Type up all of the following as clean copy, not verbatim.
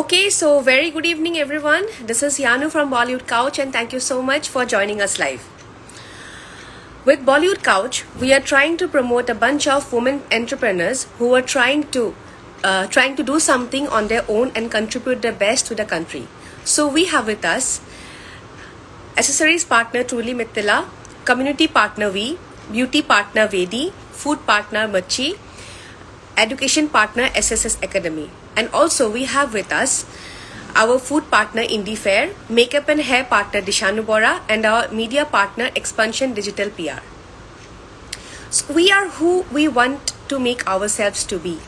Okay, so very good evening, everyone. This is Yanu from Bollywood Couch, and thank you so much for joining us live. With Bollywood Couch, we are trying to promote a bunch of women entrepreneurs who are trying to do something on their own and contribute their best to the country. So we have with us accessories partner Truly Mithila, community partner V, beauty partner Vedi, food partner Machi, education partner SSS Academy. And also we have with us our food partner Indie Fair, makeup and hair partner Dishanu Bora, and our media partner Expansion Digital PR. So we are who we want to make ourselves to be.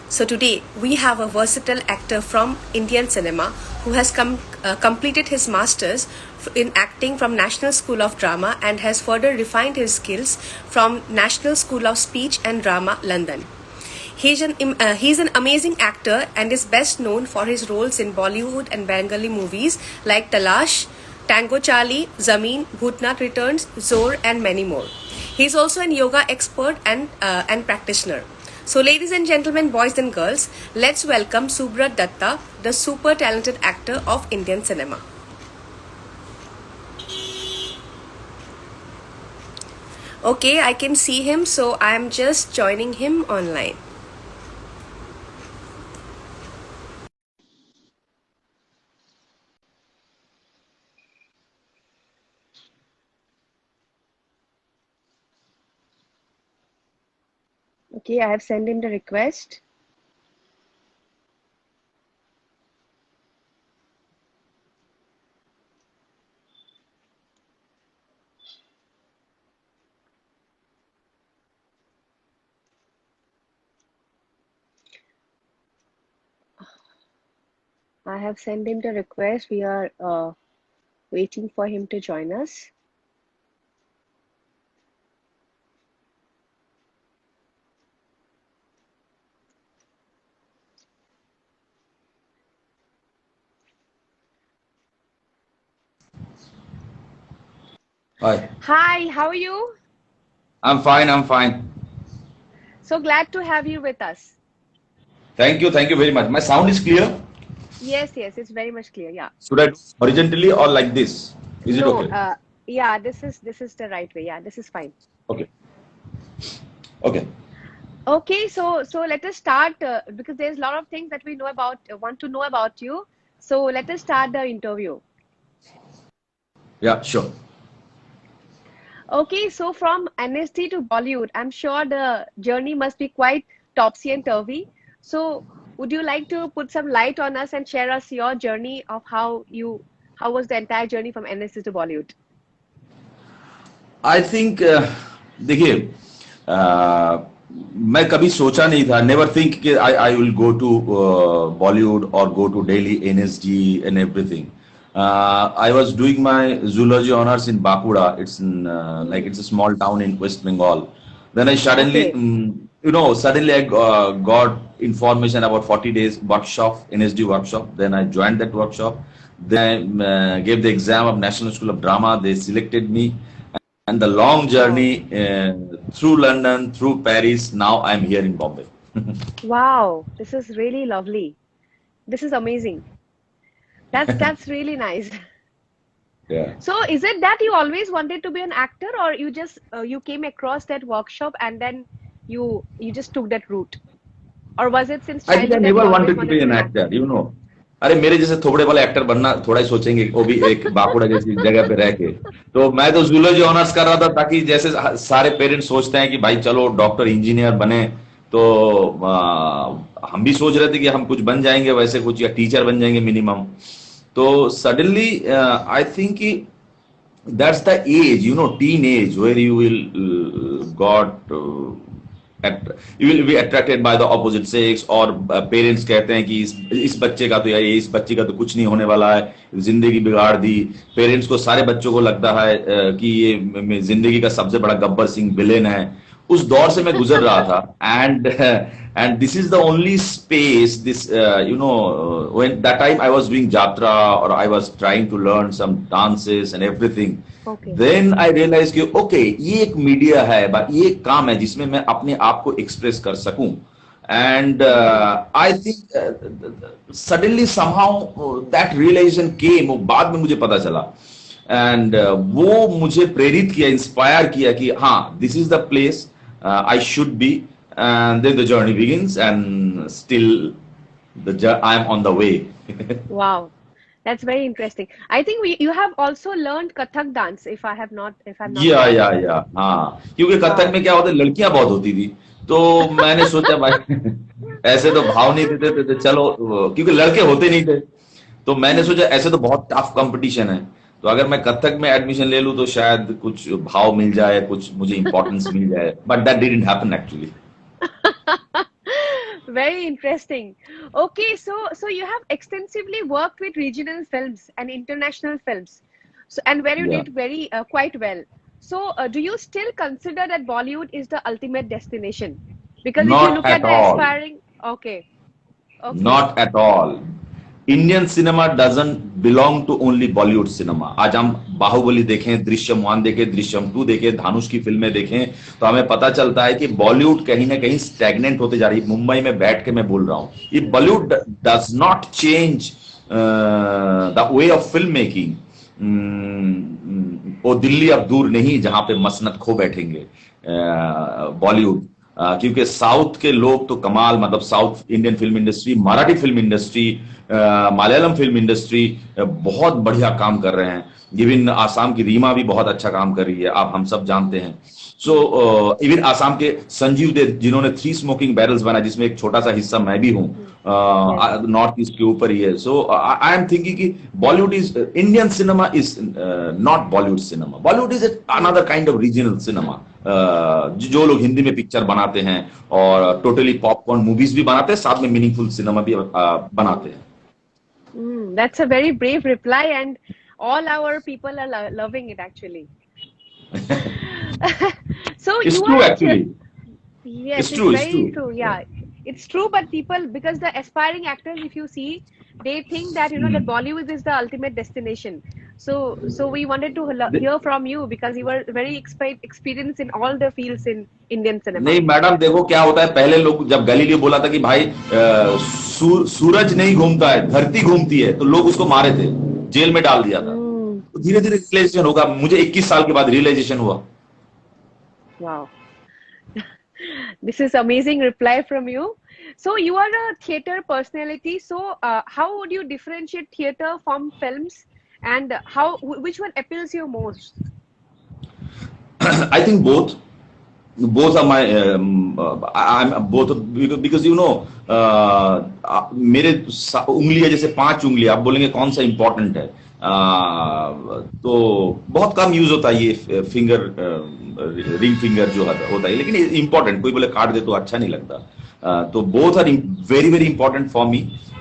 So today we have a versatile actor from Indian cinema who has completed his masters in acting from National School of Drama and has further refined his skills from National School of Speech and Drama, London. He's an amazing actor and is best known for his roles in Bollywood and Bengali movies like Talash, Tango Charlie, Zameen, Bhootnath Returns, Zor, and many more. He's also an yoga expert and practitioner. So ladies and gentlemen, boys and girls, let's welcome Subrat Datta, the super talented actor of Indian cinema. Okay, I can see him, so I'm just joining him online. Okay, I have sent him the request. I have sent him the request. We are waiting for him to join us. Hi. Hi, how are you? I'm fine. So glad to have you with us. Thank you very much. My sound is clear? Yes, it's very much clear. Yeah. Should I do horizontally or like this? Is it okay? Yeah, this is the right way. Yeah, this is fine. Okay. Okay, so let us start because there's a lot of things that we want to know about you. So let us start the interview. Yeah, sure. Okay, so from NSD to Bollywood, I'm sure the journey must be quite topsy and turvy. So would you like to put some light on us and share us your journey of how was the entire journey from NSD to Bollywood? I think देखिए मैं कभी सोचा नहीं था never think कि I will go to Bollywood or go to Delhi NSG and everything. I was doing my zoology honors in Bankura. It's in like it's a small town in West Bengal. Then I suddenly, suddenly I got information about 40 days workshop, NSD workshop. Then I joined that workshop. Then I gave the exam of National School of Drama. They selected me. And the long journey through London, through Paris. Now I'm here in Bombay. Wow, this is really lovely. This is amazing. That's really nice. Yeah. So is it that you always wanted to be an actor, or you just you came across that workshop and then you just took that route, or was it since I think I childhood that you never always wanted to be wanted to an be an actor, actor? you know. अरे मेरे जैसे थोबड़े वाले actor बनना थोड़ा ही सोचेंगे वो भी एक बाकुड़ा जैसी जगह पे रह के तो मैं तो जूलॉजी ऑनर्स कर रहा था ताकि जैसे सारे पेरेंट्स सोचते हैं कि भाई चलो डॉक्टर इंजीनियर बने तो हम भी सोच रहे थे कि हम कुछ बन जाएंगे वैसे कुछ या टीचर बन जाएंगे मिनिमम तो suddenly I think that's the age, you know, teenage where you will you will be attracted by the opposite sex और पेरेंट्स कहते हैं कि इस बच्चे का तो यार इस बच्चे का तो कुछ नहीं होने वाला है जिंदगी बिगाड़ दी पेरेंट्स को सारे बच्चों को लगता है कि ये जिंदगी का सबसे बड़ा गब्बर सिंह विलेन है उस दौर से मैं गुजर रहा था and this is the only space this when that time I was doing jatra or I was trying to learn some dances and everything then I realized कि okay ये एक मीडिया है ये एक काम है जिसमें मैं अपने आप को एक्सप्रेस कर सकूं And I think suddenly somehow that realization came, वो बाद में मुझे पता चला, एंड वो मुझे प्रेरित किया, इंस्पायर किया कि हाँ, this is the place I should be, and then the journey begins, and still I am on the way. Wow, that's very interesting. I think you have also learned Kathak dance, if I'm not या wrong. या हाँ, क्योंकि Kathak Wow. में क्या होता है, लड़कियां बहुत होती थी, तो मैंने सोचा भाई ऐसे तो भाव नहीं देते थे, तो चलो, क्योंकि लड़के होते नहीं थे, तो मैंने सोचा ऐसे तो बहुत टफ कंपटीशन है, तो अगर मैं कथक में एडमिशन ले लूं तो शायद कुछ भाव मिल जाए, कुछ मुझे इंपॉर्टेंस मिल जाए, but that didn't happen actually. Very interesting. Okay, so you have extensively worked with regional films and international films, so and where you Yeah. did very quite well. So, do you still consider that Bollywood is the ultimate destination? Because if you Not look at at the all. aspiring, okay, okay, Not at all. Indian cinema doesn't belong to only Bollywood cinema. आज हम बाहुबली देखें, दृश्यम 1 देखें, दृश्यम 2 देखें, धानुष की फिल्में देखें, तो हमें पता चलता है कि बॉलीवुड कहीं ना कहीं स्टैग्नेंट होते जा रही है. मुंबई में बैठ के मैं बोल रहा हूं, ये Bollywood does not change the way of film making. वो दिल्ली अब दूर नहीं जहां पे मसनद खो बैठेंगे बॉलीवुड. क्योंकि साउथ के लोग तो कमाल, मतलब south Indian film industry, Marathi film industry, Malayalam film industry बहुत बढ़िया काम कर रहे हैं. इवन आसाम की रीमा भी बहुत अच्छा काम कर रही है, आप हम सब जानते हैं. सो इवन आसाम के संजीव देव, जिन्होंने 3 स्मोकिंग बैरल्स बनाया, जिसमें एक छोटा सा हिस्सा मैं भी हूं, नॉर्थ ईस्ट के ऊपर ही है. सो आई एम थिंकिंग कि Bollywood is, Indian cinema is not Bollywood cinema. Bollywood is another kind of regional cinema. जो लोग हिंदी में पिक्चर बनाते हैं और टोटली पॉपकॉर्न मूवीज भी बनाते हैं, साथ में मीनिंगफुल सिनेमा भी बनाते हैं. that's a very brave reply, and all our people are loving it actually. So It's you true are actually. yes, It's true. It's very true. true. Yeah, it's true. But people, because the aspiring actors, if you see, they think that that Bollywood is the ultimate destination. So we wanted to hear from you because you were very experienced in all the fields in Indian cinema. नहीं madam, देखो क्या होता है, पहले लोग, जब Galileo बोला था कि भाई सूरज नहीं घूमता है, धरती घूमती है, तो लोग उसको मारे थे, जेल में डाल दिया था. तो धीरे धीरे रियलाइजेशन होगा. मुझे 21 साल के बाद रियलाइजेशन हुआ. Wow. This is amazing reply from you. So you are a theater personality. So how would you differentiate theater from films, and which one appeals you most? I think both. Both are my I'm both, because you know मेरे उंगलियां जैसे 5 उंगलियां, आप बोलेंगे कौन सा important है, तो बहुत कम यूज होता है ये फिंगर, रिंग फिंगर जो होता है, लेकिन इंपॉर्टेंट. कोई बोले काट दे तो अच्छा नहीं लगता. तो both are very very important for me.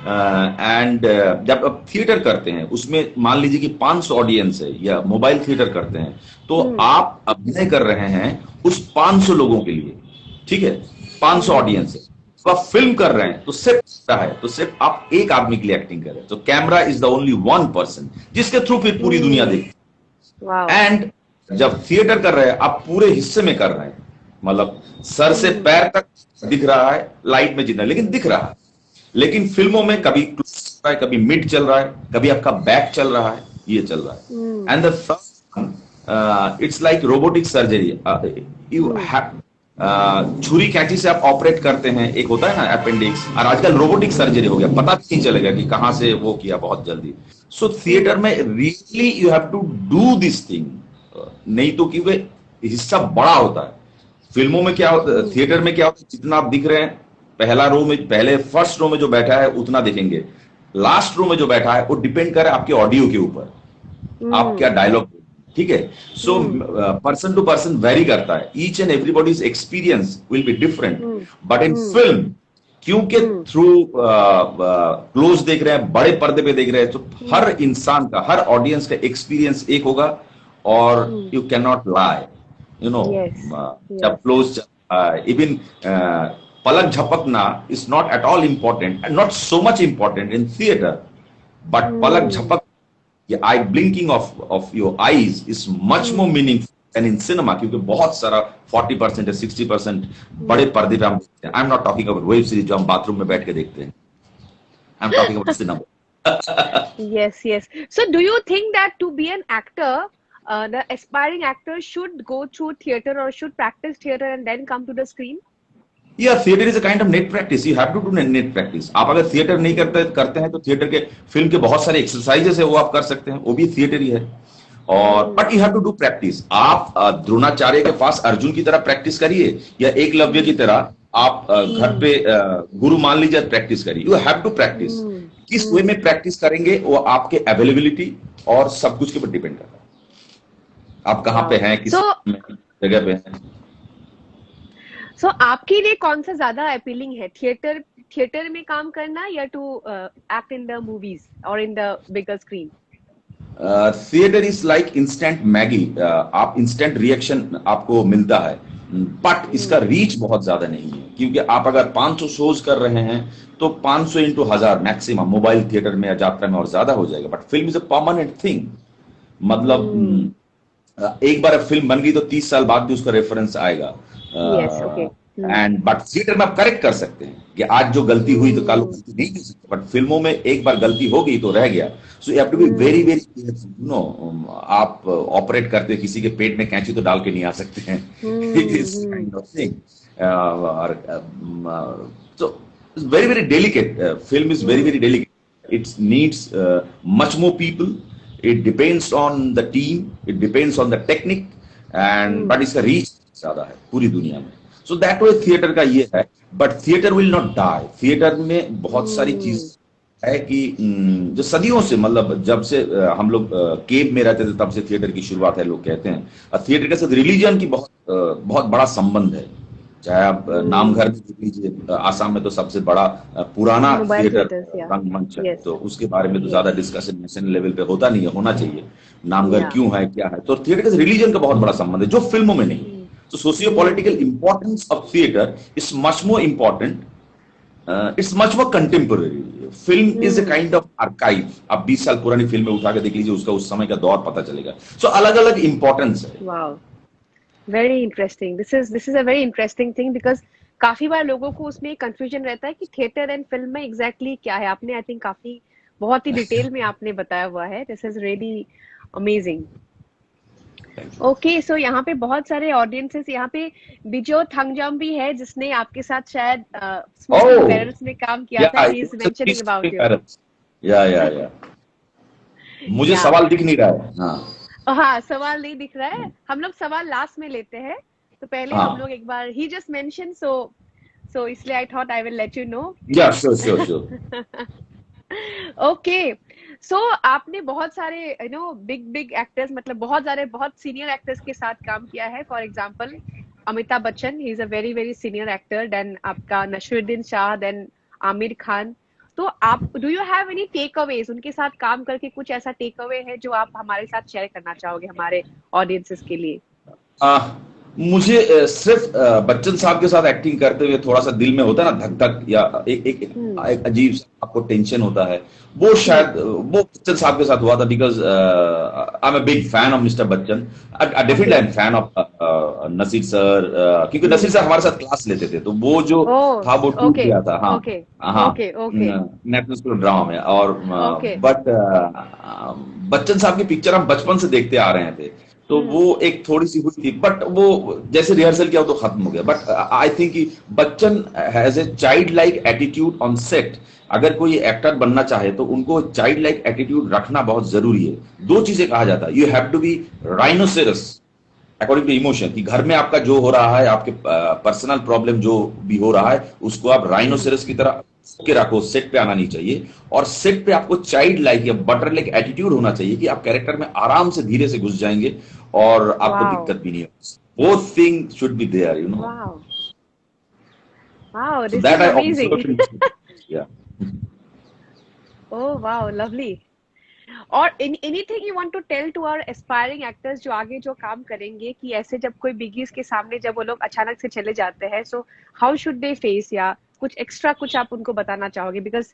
And जब आप थिएटर करते हैं, उसमें मान लीजिए कि 500 ऑडियंस है, या मोबाइल थिएटर करते हैं, तो आप अभिनय कर रहे हैं उस 500 लोगों के लिए, ठीक है, 500 ऑडियंस है. तो आप फिल्म कर रहे हैं तो सिर्फ है, तो सिर्फ आप एक आदमी के लिए एक्टिंग कर रहे हैं. तो camera is the only one person जिसके थ्रू फिर पूरी दुनिया देखती. एंड जब थिएटर कर रहे हैं, आप पूरे हिस्से में कर रहे हैं, मतलब सर से पैर तक दिख रहा है, लाइट में जितना, लेकिन दिख रहा है. लेकिन फिल्मों में कभी कभी मिड चल रहा है, कभी आपका बैक चल रहा है, ये चल रहा है. And the first it's like robotic surgery. You have छुरी कैंची से आप ऑपरेट करते हैं, एक होता है ना अपेंडिक्स, और आजकल रोबोटिक सर्जरी हो गया, पता भी नहीं चलेगा कि कहां से वो किया बहुत जल्दी. सो थिएटर में really you have to do this thing, नहीं तो क्योंकि हिस्सा बड़ा होता है. फिल्मों में क्या होता है, थिएटर में क्या होता है, जितना आप दिख रहे हैं, पहले फर्स्ट रो में जो बैठा है उतना दिखेंगे, लास्ट रो में जो बैठा है वो डिपेंड करे आपके ऑडियो के ऊपर, आप क्या डायलॉग, ठीक है. So person to person vary करता है. Each and everybody's experience will be different. But in film, क्योंकि थ्रू क्लोज देख रहे हैं, बड़े पर्दे पे देख रहे हैं, तो हर इंसान का, हर ऑडियंस का एक्सपीरियंस एक होगा, और you can not lie, you know. जब क्लोज, इवन पलक झपकना is not at all important, and not so much important in theater, but पलक झपक, the eye blinking of your eyes is much more meaningful and in cinema, क्योंकि बहुत सारा 40% या 60% बड़े पर्दे पे हम देखते हैं. I am not talking about web series जो हम बाथरूम में बैठ के देखते हैं. I am talking about cinema. Yes, yes. So, do you think that to be an actor, the aspiring actor should go through theater or should practice theater and then come to the screen? या theatre is a kind of net practice. You have to do net practice. आप अगर theatre नहीं करते हैं तो theatre के film के बहुत सारे एक्सरसाइजेस है वो आप कर सकते हैं, वो भी थिएटर ही है. और but you have to do practice. आप द्रोणाचार्य के पास अर्जुन की तरह प्रैक्टिस करिए या एकलव्य की तरह आप घर पे गुरु मान लीजिए प्रैक्टिस करिए. You have to practice. किस वे में प्रैक्टिस करेंगे वो आपके अवेलेबिलिटी और सब कुछ के ऊपर डिपेंड करता है. आप कहाँ पे हैं, किस जगह पे हैं. So, आपके लिए कौन सा ज्यादा अपीलिंग है, थिएटर में काम करना या to act in the movies और in the bigger screen? Theatre is like instant Maggi. आप इंस्टेंट रिएक्शन आपको मिलता है, बट इसका रीच बहुत ज्यादा नहीं है. क्योंकि आप अगर 500 शोज कर रहे हैं तो 500 इंटू 1000 मैक्सिमम मोबाइल थिएटर में या यात्रा में और ज्यादा हो जाएगा. But film is a permanent thing. मतलब एक बार फिल्म बन गई तो 30 साल बाद भी उसका रेफरेंस आएगा. एंड बट थिएटर में आप करेक्ट कर सकते हैं कि आज जो गलती हुई तो कल गलती नहीं कर सकते. बट फिल्मों में एक बार गलती हो गई तो रह गया. So you have to be very very careful. You know, आप ऑपरेट करते हो, किसी के पेट में कैंची तो डाल के नहीं आ सकते हैं. It is kind of thing. So it's very very delicate. Film is very very delicate. It needs much more people. It depends on the team. It depends on the technique. And but इसका reach ज्यादा है पूरी दुनिया में. So that way theatre का ये है. But theater will not die. Theatre में बहुत सारी चीज है कि जो सदियों से, मतलब जब से हम लोग केव में रहते थे तब से थिएटर की शुरुआत है. लोग कहते हैं थिएटर के साथ रिलीजन की बहुत बड़ा संबंध है. चाहे आप नामघर में देख लीजिए, आसाम में तो सबसे बड़ा पुराना थिएटर रंगमंच है. तो उसके बारे में तो ज्यादा डिस्कशन नेशनल लेवल पे होता नहीं है, होना चाहिए. नामघर क्यों है, क्या है. तो थिएटर के साथ रिलीजन का बहुत बड़ा संबंध है जो फिल्मों में नहीं. तो socio political importance of theatre is much more important. It's much more contemporary. Film is a kind of archive. आप 20 साल पुरानी फिल्में उठा के देख लीजिए, उसका उस समय का दौर पता चलेगा. सो अलग अलग इंपॉर्टेंस है. Very interesting. This is a very interesting thing because काफी बार लोगों को उसमें कंफ्यूजन रहता है कि थिएटर एंड फिल्म में एग्जैक्टली क्या है. आपने आई थिंक काफी बहुत ही डिटेल में आपने बताया हुआ है. This is really amazing. Okay, so यहाँ पे बहुत सारे ऑडियंसेस, यहाँ पे बिजो थंगजम भी है जिसने आपके साथ शायद स्मोकिंग बैरल्स में काम किया था. He is mentioning about you. या मुझे सवाल दिख नहीं रहा है. हाँ, सवाल नहीं दिख रहा है. हम लोग सवाल लास्ट में लेते हैं, तो पहले हम लोग एक बार ही जस्ट मेंशन, सो इसलिए I thought I will let you know. या श्योर. ओके, सो आपने बहुत सारे बिग एक्टर्स, मतलब बहुत सीनियर एक्टर्स के साथ काम किया है. For example Amitabh Bachchan, he is a very very senior actor. Then आपका नसीरुद्दीन शाह, देन आमिर खान. तो आप do you have any takeaways उनके साथ काम करके? कुछ ऐसा टेक अवे है जो आप हमारे साथ शेयर करना चाहोगे हमारे ऑडियंसेस के लिए? मुझे सिर्फ बच्चन साहब के साथ एक्टिंग करते हुए थोड़ा सा दिल में होता है ना धक धक, या एक अजीब आपको टेंशन होता है. वो शायद वो बच्चन साहब के साथ हुआ था. Because I am a big fan of mister Bachchan. Definitely I am fan of Naseer sir, क्योंकि नसीर सर हमारे साथ क्लास लेते थे. तो वो जो था वो टूट गया था. हाँ, नेशनल स्कूल ड्रामा में. और बट बच्चन साहब की पिक्चर हम बचपन से देखते आ रहे थे, तो वो एक थोड़ी सी हुई थी. बट वो जैसे रिहर्सल किया तो खत्म हो गया. But I think Bachchan has a child like attitude on set. अगर कोई एक्टर बनना चाहे तो उनको चाइल्ड लाइक एटीट्यूड रखना बहुत जरूरी है. दो चीजें कहा जाता है. You have to be rhinoceros according to emotion, कि घर में आपका जो हो रहा है, आपके पर्सनल प्रॉब्लम जो भी हो रहा है, उसको आप राइनोसेरस की तरह के रखो. सेट पे आना नहीं चाहिए. और सेट पे आपको चाइल्ड लाइक या बटर लाइक एटीट्यूड होना चाहिए कि आप कैरेक्टर में आराम से धीरे से घुस जाएंगे और आपको दिक्कत भी नहीं होगी. Both thing should be there, you know. Wow, this is amazing. Oh wow, lovely. और anything you want to tell to our aspiring actors जो आगे जो काम करेंगे, कि ऐसे जब कोई बिगीज के सामने जब वो लोग अचानक से चले जाते हैं, so how should they face, या कुछ एक्स्ट्रा कुछ आप उनको बताना चाहोगे? बिकॉज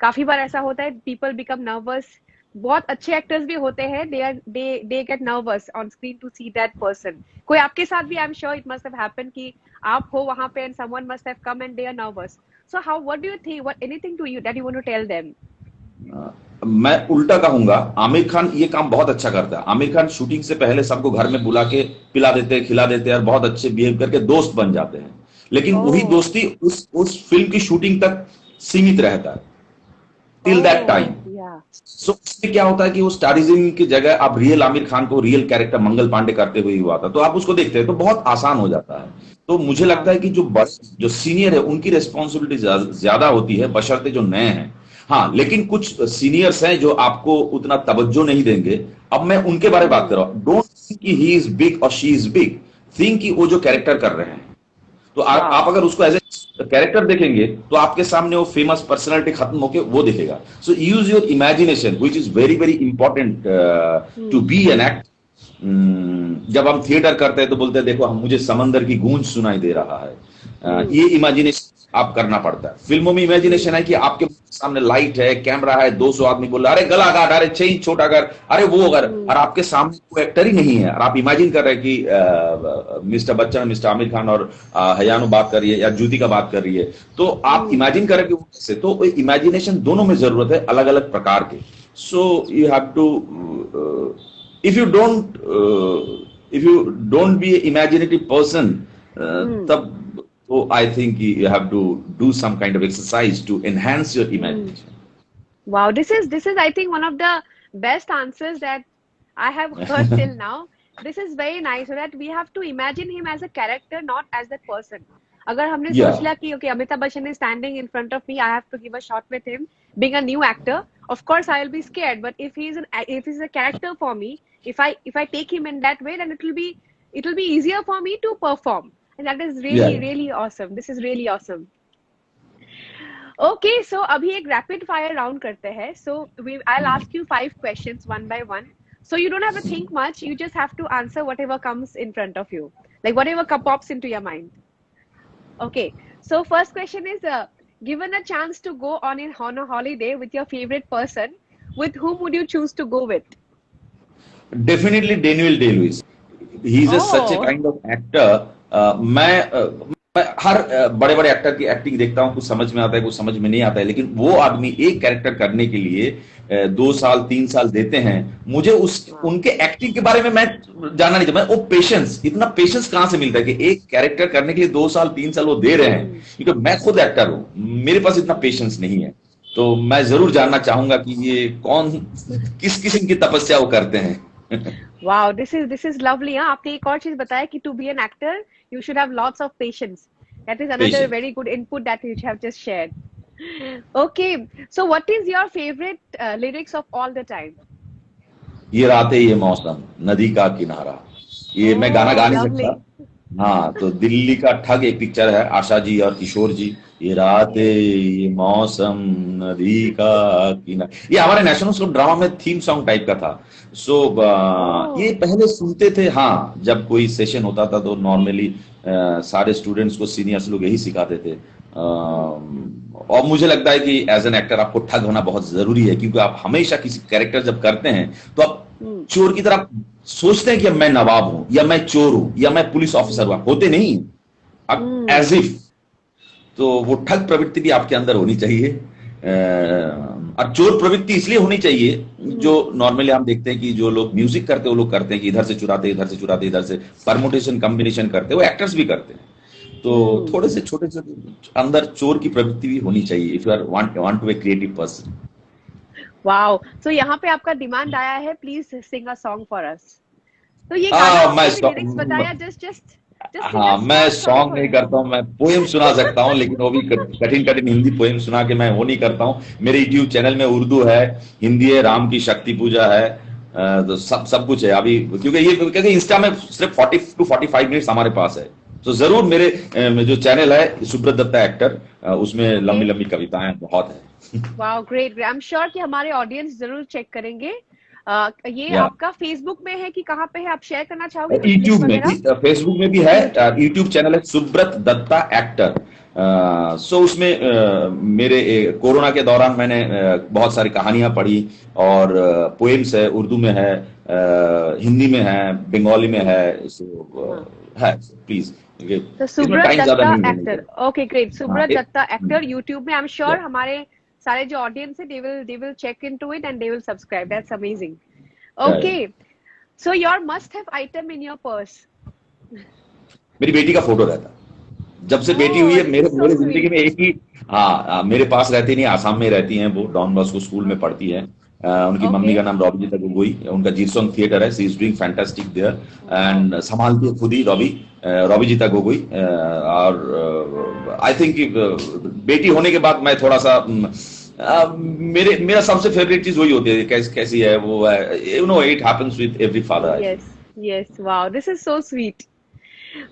काफी बार ऐसा होता है, पीपल बिकम नर्वस बहुत अच्छे एक्टर्स भी होते हैं, they get nervous on screen to see that person. कोई आपके साथ भी, I am sure it must have happened कि आप हो वहां पे and someone must have come and they are nervous. So how, what do you think, what anything to you that you want to tell them? मैं उल्टा कहूंगा, आमिर खान ये काम बहुत अच्छा करता है. आमिर खान शूटिंग से पहले सबको घर में बुला के पिला देते हैं, खिला देते हैं और बहुत अच्छे बिहेव करके दोस्त बन जाते हैं. लेकिन वही ओह. दोस्ती उस फिल्म की शूटिंग तक सीमित रहता है, टिल दैट ओह. टाइम. या. सो उसमें क्या होता है कि वो स्टारिज्म की जगह आप रियल आमिर खान को रियल कैरेक्टर मंगल पांडे करते हुए हुआ था, तो आप उसको देखते हैं तो बहुत आसान हो जाता है. तो मुझे लगता वाओ. है कि जो सीनियर है उनकी रिस्पॉन्सिबिलिटी ज्यादा होती है, बशर्ते जो नए हैं. हाँ, लेकिन कुछ सीनियर्स हैं जो आपको उतना तवज्जो नहीं देंगे. अब मैं उनके बारे में बात कर रहा हूँ. डोंट थिंक कि ही इज बिग और शी इज बिग, थिंक कि वो जो कैरेक्टर कर रहे हैं, तो आप वाओ. अगर उसको एज ए कैरेक्टर देखेंगे तो आपके सामने वो फेमस पर्सनालिटी खत्म होके वो दिखेगा. So use your imagination which is very very important to be an act. जब हम थिएटर करते हैं तो बोलते हैं देखो हम मुझे समंदर की गूंज सुनाई दे रहा है. ये इमेजिनेशन आप करना पड़ता है. फिल्मों में इमेजिनेशन है कि आपके सामने लाइट है, कैमरा है, 200 आदमी बोल रहा है अरे गला काट, अरे छह छोटा कर, अरे वो अगर, और आपके सामने कोई एक्टर ही नहीं है और आप इमेजिन कर रहे हैं कि मिस्टर बच्चन, मिस्टर आमिर खान और हयानो बात कर रही है या ज्योति का बात कर रही है, तो आप इमेजिन करें कि वो कैसे. तो इमेजिनेशन दोनों में जरूरत है, अलग अलग प्रकार के. So you have to, if you don't if you don't be an imaginative person, तब so I think you have to do some kind of exercise to enhance your imagination. Wow, this is I think one of the best answers that I have heard till now. This is very nice, so that we have to imagine him as a character, not as that person. अगर हमने Yeah, सोच लिया कि okay, Amitabh Bachchan is standing in front of me, I have to give a shot with him, being a new actor, of course I will be scared. But if he's a character for me, if I take him in that way, then it will be easier for me to perform, and that is really yeah. really awesome. This is really awesome. Okay, so अभी एक rapid fire round करते हैं. So I'll ask you 5 questions one by one. So you don't have to think much. You just have to answer whatever comes in front of you, like whatever pops into your mind. Okay. So first question is, given a chance to go on a holiday with your favorite person, with whom would you choose to go with? Definitely Daniel Day-Lewis. He is such a Oh. kind of actor. मैं हर बड़े बड़े actor की acting देखता हूँ, कुछ समझ में आता है, कुछ समझ में नहीं आता है, लेकिन वो आदमी एक कैरेक्टर करने के लिए 2 साल 3 साल देते हैं. मुझे उनके एक्टिंग के बारे में मैं जानना नहीं चाहता. वो पेशेंस, इतना पेशेंस कहाँ से मिलता है कि एक कैरेक्टर करने के लिए 2 साल 3 साल वो दे रहे हैं, क्योंकि मैं खुद एक्टर हूँ, मेरे पास इतना पेशेंस नहीं है. तो मैं जरूर जानना चाहूंगा कि ये कौन, किस किस्म की तपस्या वो करते हैं. Wow, this is lovely. हाँ, आपने एक और चीज बताया कि to be an actor, you should have lots of patience. That is another Patience. very good input that you have just shared. Okay, so what is your favorite lyrics of all the time? ये रातें ये मौसम नदी का किनारा, ये मैं गाना गा Oh, नहीं lovely. सकता. हाँ, तो दिल्ली का ठग एक पिक्चर है, आशा जी और किशोर जी. ये रातें ये मौसम नदी का किनारा, ये हमारे नेशनल स्कूल ड्रामा में थीम सॉन्ग टाइप का था. सो ये पहले सुनते थे. हाँ, जब कोई सेशन होता था तो नॉर्मली सारे स्टूडेंट्स को सीनियर्स लोग यही सिखाते थे. और मुझे लगता है कि एज एन एक्टर आपको ठग होना बहुत जरूरी है, क्योंकि आप हमेशा किसी कैरेक्टर जब करते हैं तो आप चोर की तरह सोचते हैं कि अब मैं नवाब हूं या मैं चोर हूं या मैं पुलिस ऑफिसर हूं. होते नहीं, आप एज इफ. तो वो ठग प्रवृत्ति भी आपके अंदर होनी चाहिए. और चोर प्रवृत्ति इसलिए होनी चाहिए, जो नॉर्मली हम देखते हैं कि जो लोग म्यूजिक करते हैं वो लोग करते हैं कि इधर से चुराते, इधर से चुराते, इधर से परमुटेशन कॉम्बिनेशन करते हैं, वो एक्टर्स भी करते हैं. तो थोड़े से छोटे छोटे अंदर चोर की प्रवृत्ति भी होनी चाहिए, if you are want to be creative person. Wow. So यहाँ पे आपका डिमांड आया है, please sing a song for us. तो ये गाना मैं आपने लिरिक्स बताया, जस्ट हाँ, मैं सॉन्ग नहीं करता हूँ, मैं पोएम सुना सकता हूँ, लेकिन वो भी कठिन कठिन हिंदी पोएम सुना के मैं वो नहीं करता हूँ. मेरे यूट्यूब चैनल में उर्दू है, हिंदी है, राम की शक्ति पूजा है, तो सब कुछ है अभी, क्योंकि इंस्टा में सिर्फ 40 to 45 मिनट्स हमारे पास है. तो जरूर मेरे जो चैनल है सुब्रत दत्ता एक्टर, उसमें लंबी लंबी कविताएं बहुत है. Wow, great. I am sure कि हमारे ऑडियंस जरूर चेक करेंगे. ये आपका फेसबुक में है कि कहाँ पे है, आप शेयर करना चाहोगे? यूट्यूब में भी, फेसबुक में भी है. यूट्यूब चैनल है सुब्रत दत्ता एक्टर. सो उसमें मेरे कोरोना के दौरान मैंने बहुत सारी कहानियां पढ़ी और पोएम्स है, उर्दू में है, हिंदी में है, बंगाली में है, हाँ. है प्लीज, तो इसमें सुब्रत टाइम ज्यादा दत्ता नहीं लेने एक्टर. का। Okay great. हाँ, सुब्रत दत्ता एक्टर यूट्यूब में. आई एम श्योर yeah, हमारे सारे जो ऑडियंस है they will check into it and they will subscribe. That's amazing. yeah, okay. yeah. So your must have item in your purse. मेरी बेटी का फोटो रहता है। जब से बेटी हुई ओह, है दिस मेरे इज सो मेरे जिंदगी स्वीट. में एक ही, हाँ, मेरे पास रहती नहीं, आसाम में रहती हैं वो, डॉन बॉस्को स्कूल में पढ़ती है। उनकी मम्मी ओके. का नाम रॉबीजीता गोगोई, उनका जीरसोंग थिएटर है, she is doing fantastic there wow. And संभालती है खुद ही रॉबीजीता गोगोई। और आई थिंक बेटी होने के बाद मैं थोड़ा सा मेरा सबसे फेवरेट चीज वही होती है, कैसी है वो, you know it happens with every father I think. Yes, yes. Wow, this is so sweet.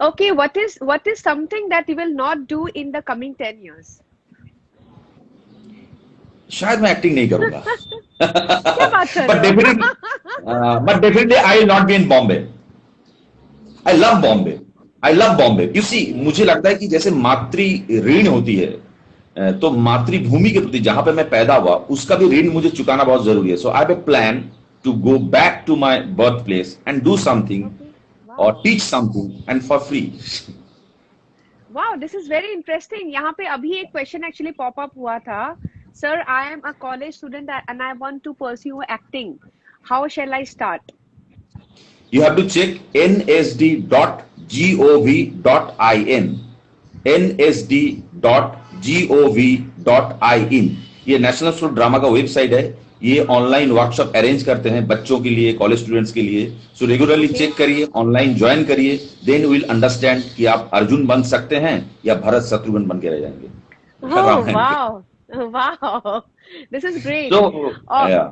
Okay, what is something that you will not do in the coming 10 years? शायद मैं एक्टिंग नहीं करूंगा। क्या बात कर बट रहे हो? Definitely I will not be in Bombay. I love Bombay, I love Bombay. You see, मुझे लगता है कि जैसे मातृ ऋण होती है, तो मातृभूमि के प्रति जहां पे मैं पैदा हुआ उसका भी ऋण मुझे चुकाना बहुत जरूरी है। So I have a plan to go back to my birth place and do something Okay. और Wow. Teach something and for free. Wow, this is very interesting. यहाँ पे अभी एक क्वेश्चन एक्चुअली पॉप अप हुआ था. Sir, I am a college student and I want to pursue acting. How shall I start? You have to check nsd.gov.in, nsd.gov.in। ये national school drama का website है। ये ऑनलाइन वर्कशॉप अरेंज करते हैं बच्चों के लिए, कॉलेज स्टूडेंट्स के लिए। सो रेगुलरली Okay. चेक करिए, ऑनलाइन ज्वाइन करिए, देन विल अंडरस्टैंड कि आप अर्जुन बन सकते हैं या भरत शत्रुघ्न बन के रह जाएंगे Oh, रामायण के। wow. Wow. This is great. तो और yeah.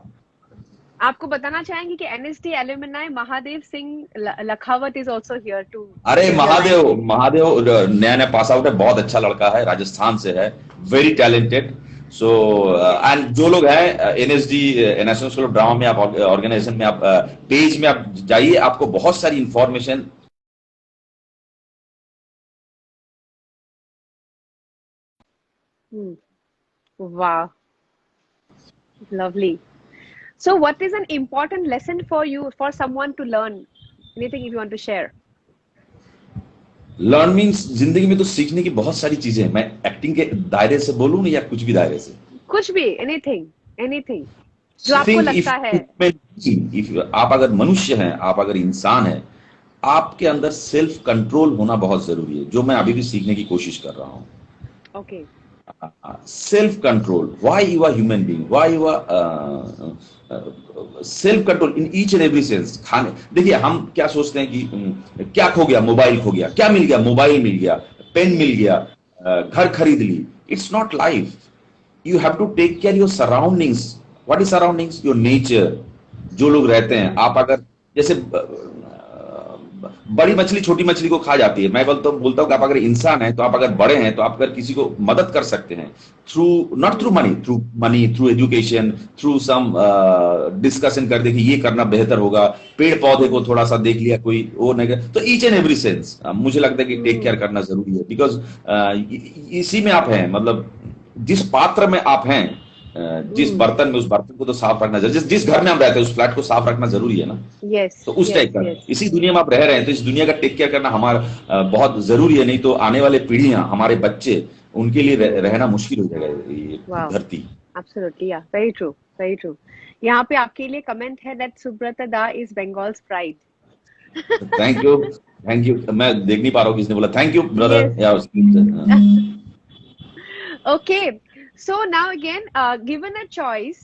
आपको बताना चाहेंगे कि NSD alumni Mahadev Singh Lakhawat is also here to अरे give the Mahadev, line. Mahadev नया नया पास आउट है, बहुत अच्छा लड़का है, राजस्थान से है, वेरी टैलेंटेड। सो एंड जो लोग हैं NSD national school of drama में, आप ऑर्गेनाइजेशन में, आप पेज में आप जाइए, आपको बहुत सारी information. Wow, lovely. So what is an important lesson for you, for someone to learn? Anything if you want to share? Learn means जिंदगी में तो सीखने की बहुत सारी चीजें हैं। मैं एक्टिंग के दायरे से बोलूं ना या कुछ भी दायरे से, कुछ भी, एनीथिंग जो आपको लगता है. इफ आप अगर मनुष्य हैं, आप अगर इंसान हैं, आपके अंदर सेल्फ कंट्रोल होना बहुत जरूरी है, जो मैं अभी भी सीखने की कोशिश कर रहा हूँ। Okay. Self control, why you are human being, why you are self control in each and every sense. खाने, देखिए हम क्या सोचते हैं कि क्या खो गया, मोबाइल खो गया, क्या मिल गया, मोबाइल मिल गया, पेन मिल गया, घर खरीद ली। It's not life. You have to take care your surroundings. What is surroundings? Your nature, जो लोग रहते हैं। आप अगर जैसे बड़ी मछली छोटी मछली को खा जाती है, मैं बोलता हूँ कि आप अगर इंसान हैं, तो आप अगर बड़े हैं, तो आप अगर किसी को मदद कर सकते हैं through, not through money, through education, through some discussion कर दे कि ये करना बेहतर होगा, पेड़ पौधे को थोड़ा सा देख लिया कोई, वो नहीं, तो ईच एंड एवरी सेंस मुझे लगता है कि टेक केयर करना जरूरी है। बिकॉज इसी में आप हैं, मतलब जिस पात्र में आप हैं, जिस बर्तन में, उस बर्तन को तो साफ रखना जरूरी, जिस घर में हम रहते हैं उस फ्लैट को साफ रखना जरूरी है ना। यस. तो उस टाइप का इसी दुनिया में आप रह रहे हैं, तो इस दुनिया का टेक केयर करना हमारा बहुत जरूरी है। नहीं तो आने वाले पीढ़ियां, हमारे बच्चे, उनके लिए रहना मुश्किल हो जाएगा ये धरती। एब्सोल्युटली, या, वेरी ट्रू, वेरी ट्रू. यहाँ पे आपके लिए कमेंट है दैट सुब्रता दा is Bengal's pride. Thank you, thank you. मैं देख नहीं पा रहा हूँ किसने बोला। Thank you brother. Okay, so now again, given a choice,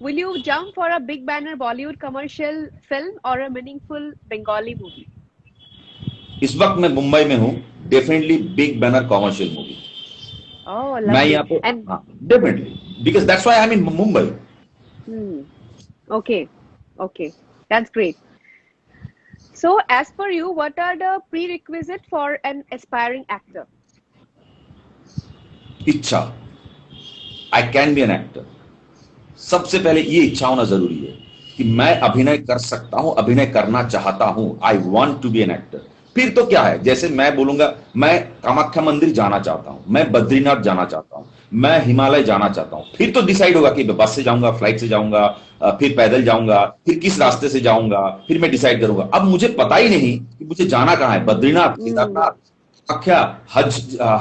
will you jump for a big banner Bollywood commercial film or a meaningful Bengali movie? इस वक्त मैं मुंबई में हूँ, definitely big banner commercial movie. Oh, मैं lovely. यहाँ पे, And definitely, because that's why I am in Mumbai. okay, okay, that's great. So, as per you, what are the prerequisites for an aspiring actor? इच्छा, I can be an actor. सबसे पहले ये इच्छा होना जरूरी है कि मैं अभिनय कर सकता हूं, अभिनय करना चाहता हूं, I want to be an actor. फिर तो क्या है, जैसे मैं बोलूंगा मैं कामाख्या मंदिर जाना चाहता हूं, मैं बद्रीनाथ जाना चाहता हूं, मैं हिमालय जाना चाहता हूं, फिर तो डिसाइड होगा कि बस से जाऊंगा, फ्लाइट से जाऊंगा, फिर पैदल जाऊंगा, फिर किस रास्ते से जाऊंगा, फिर मैं डिसाइड करूंगा। अब मुझे पता ही नहीं कि मुझे जाना कहाँ है, बद्रीनाथ, केदारनाथ, कामाख्या,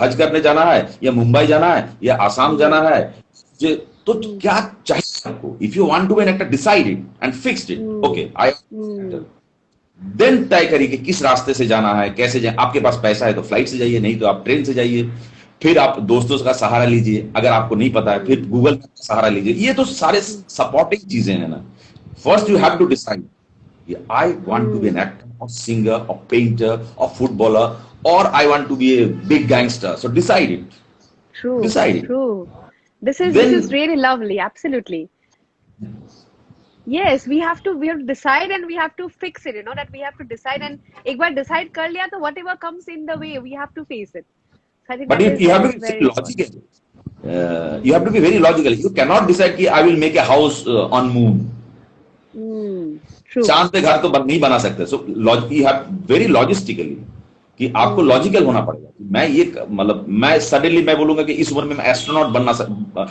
हज करने जाना है, या मुंबई जाना है, या आसाम जाना है, तो क्या चाहिए आपको? If you want to be an actor, decide it and fixed it, okay I then तय करिए कि किस रास्ते से जाना है, कैसे जाए। आपके पास पैसा है तो फ्लाइट से जाइए, नहीं तो आप ट्रेन से जाइए। फिर आप दोस्तों का सहारा लीजिए, अगर आपको नहीं पता है फिर गूगल का सहारा लीजिए। ये तो सारे सपोर्टिंग चीजें हैं ना। First you have to decide, I want to be an actor और सिंगर और पेंटर और फुटबॉलर, और I want to be a big gangster. So decide it, True, decide it. true. This is Then really lovely. Absolutely. Yes, we have to decide and we have to fix it. You know that we have to decide, and एक बार decide कर लिया तो whatever comes in the way, we have to face it. So I think but that you have to is be very very important. logical. You have to be very logical. You cannot decide कि I will make a house on moon. True. चांद पे घर तो नहीं बना सकते। सो you have very logistically कि आपको लॉजिकल होना पड़ेगा। मैं ये मतलब मैं सडनली मैं बोलूंगा कि इस उम्र में मैं एस्ट्रोनॉट बनना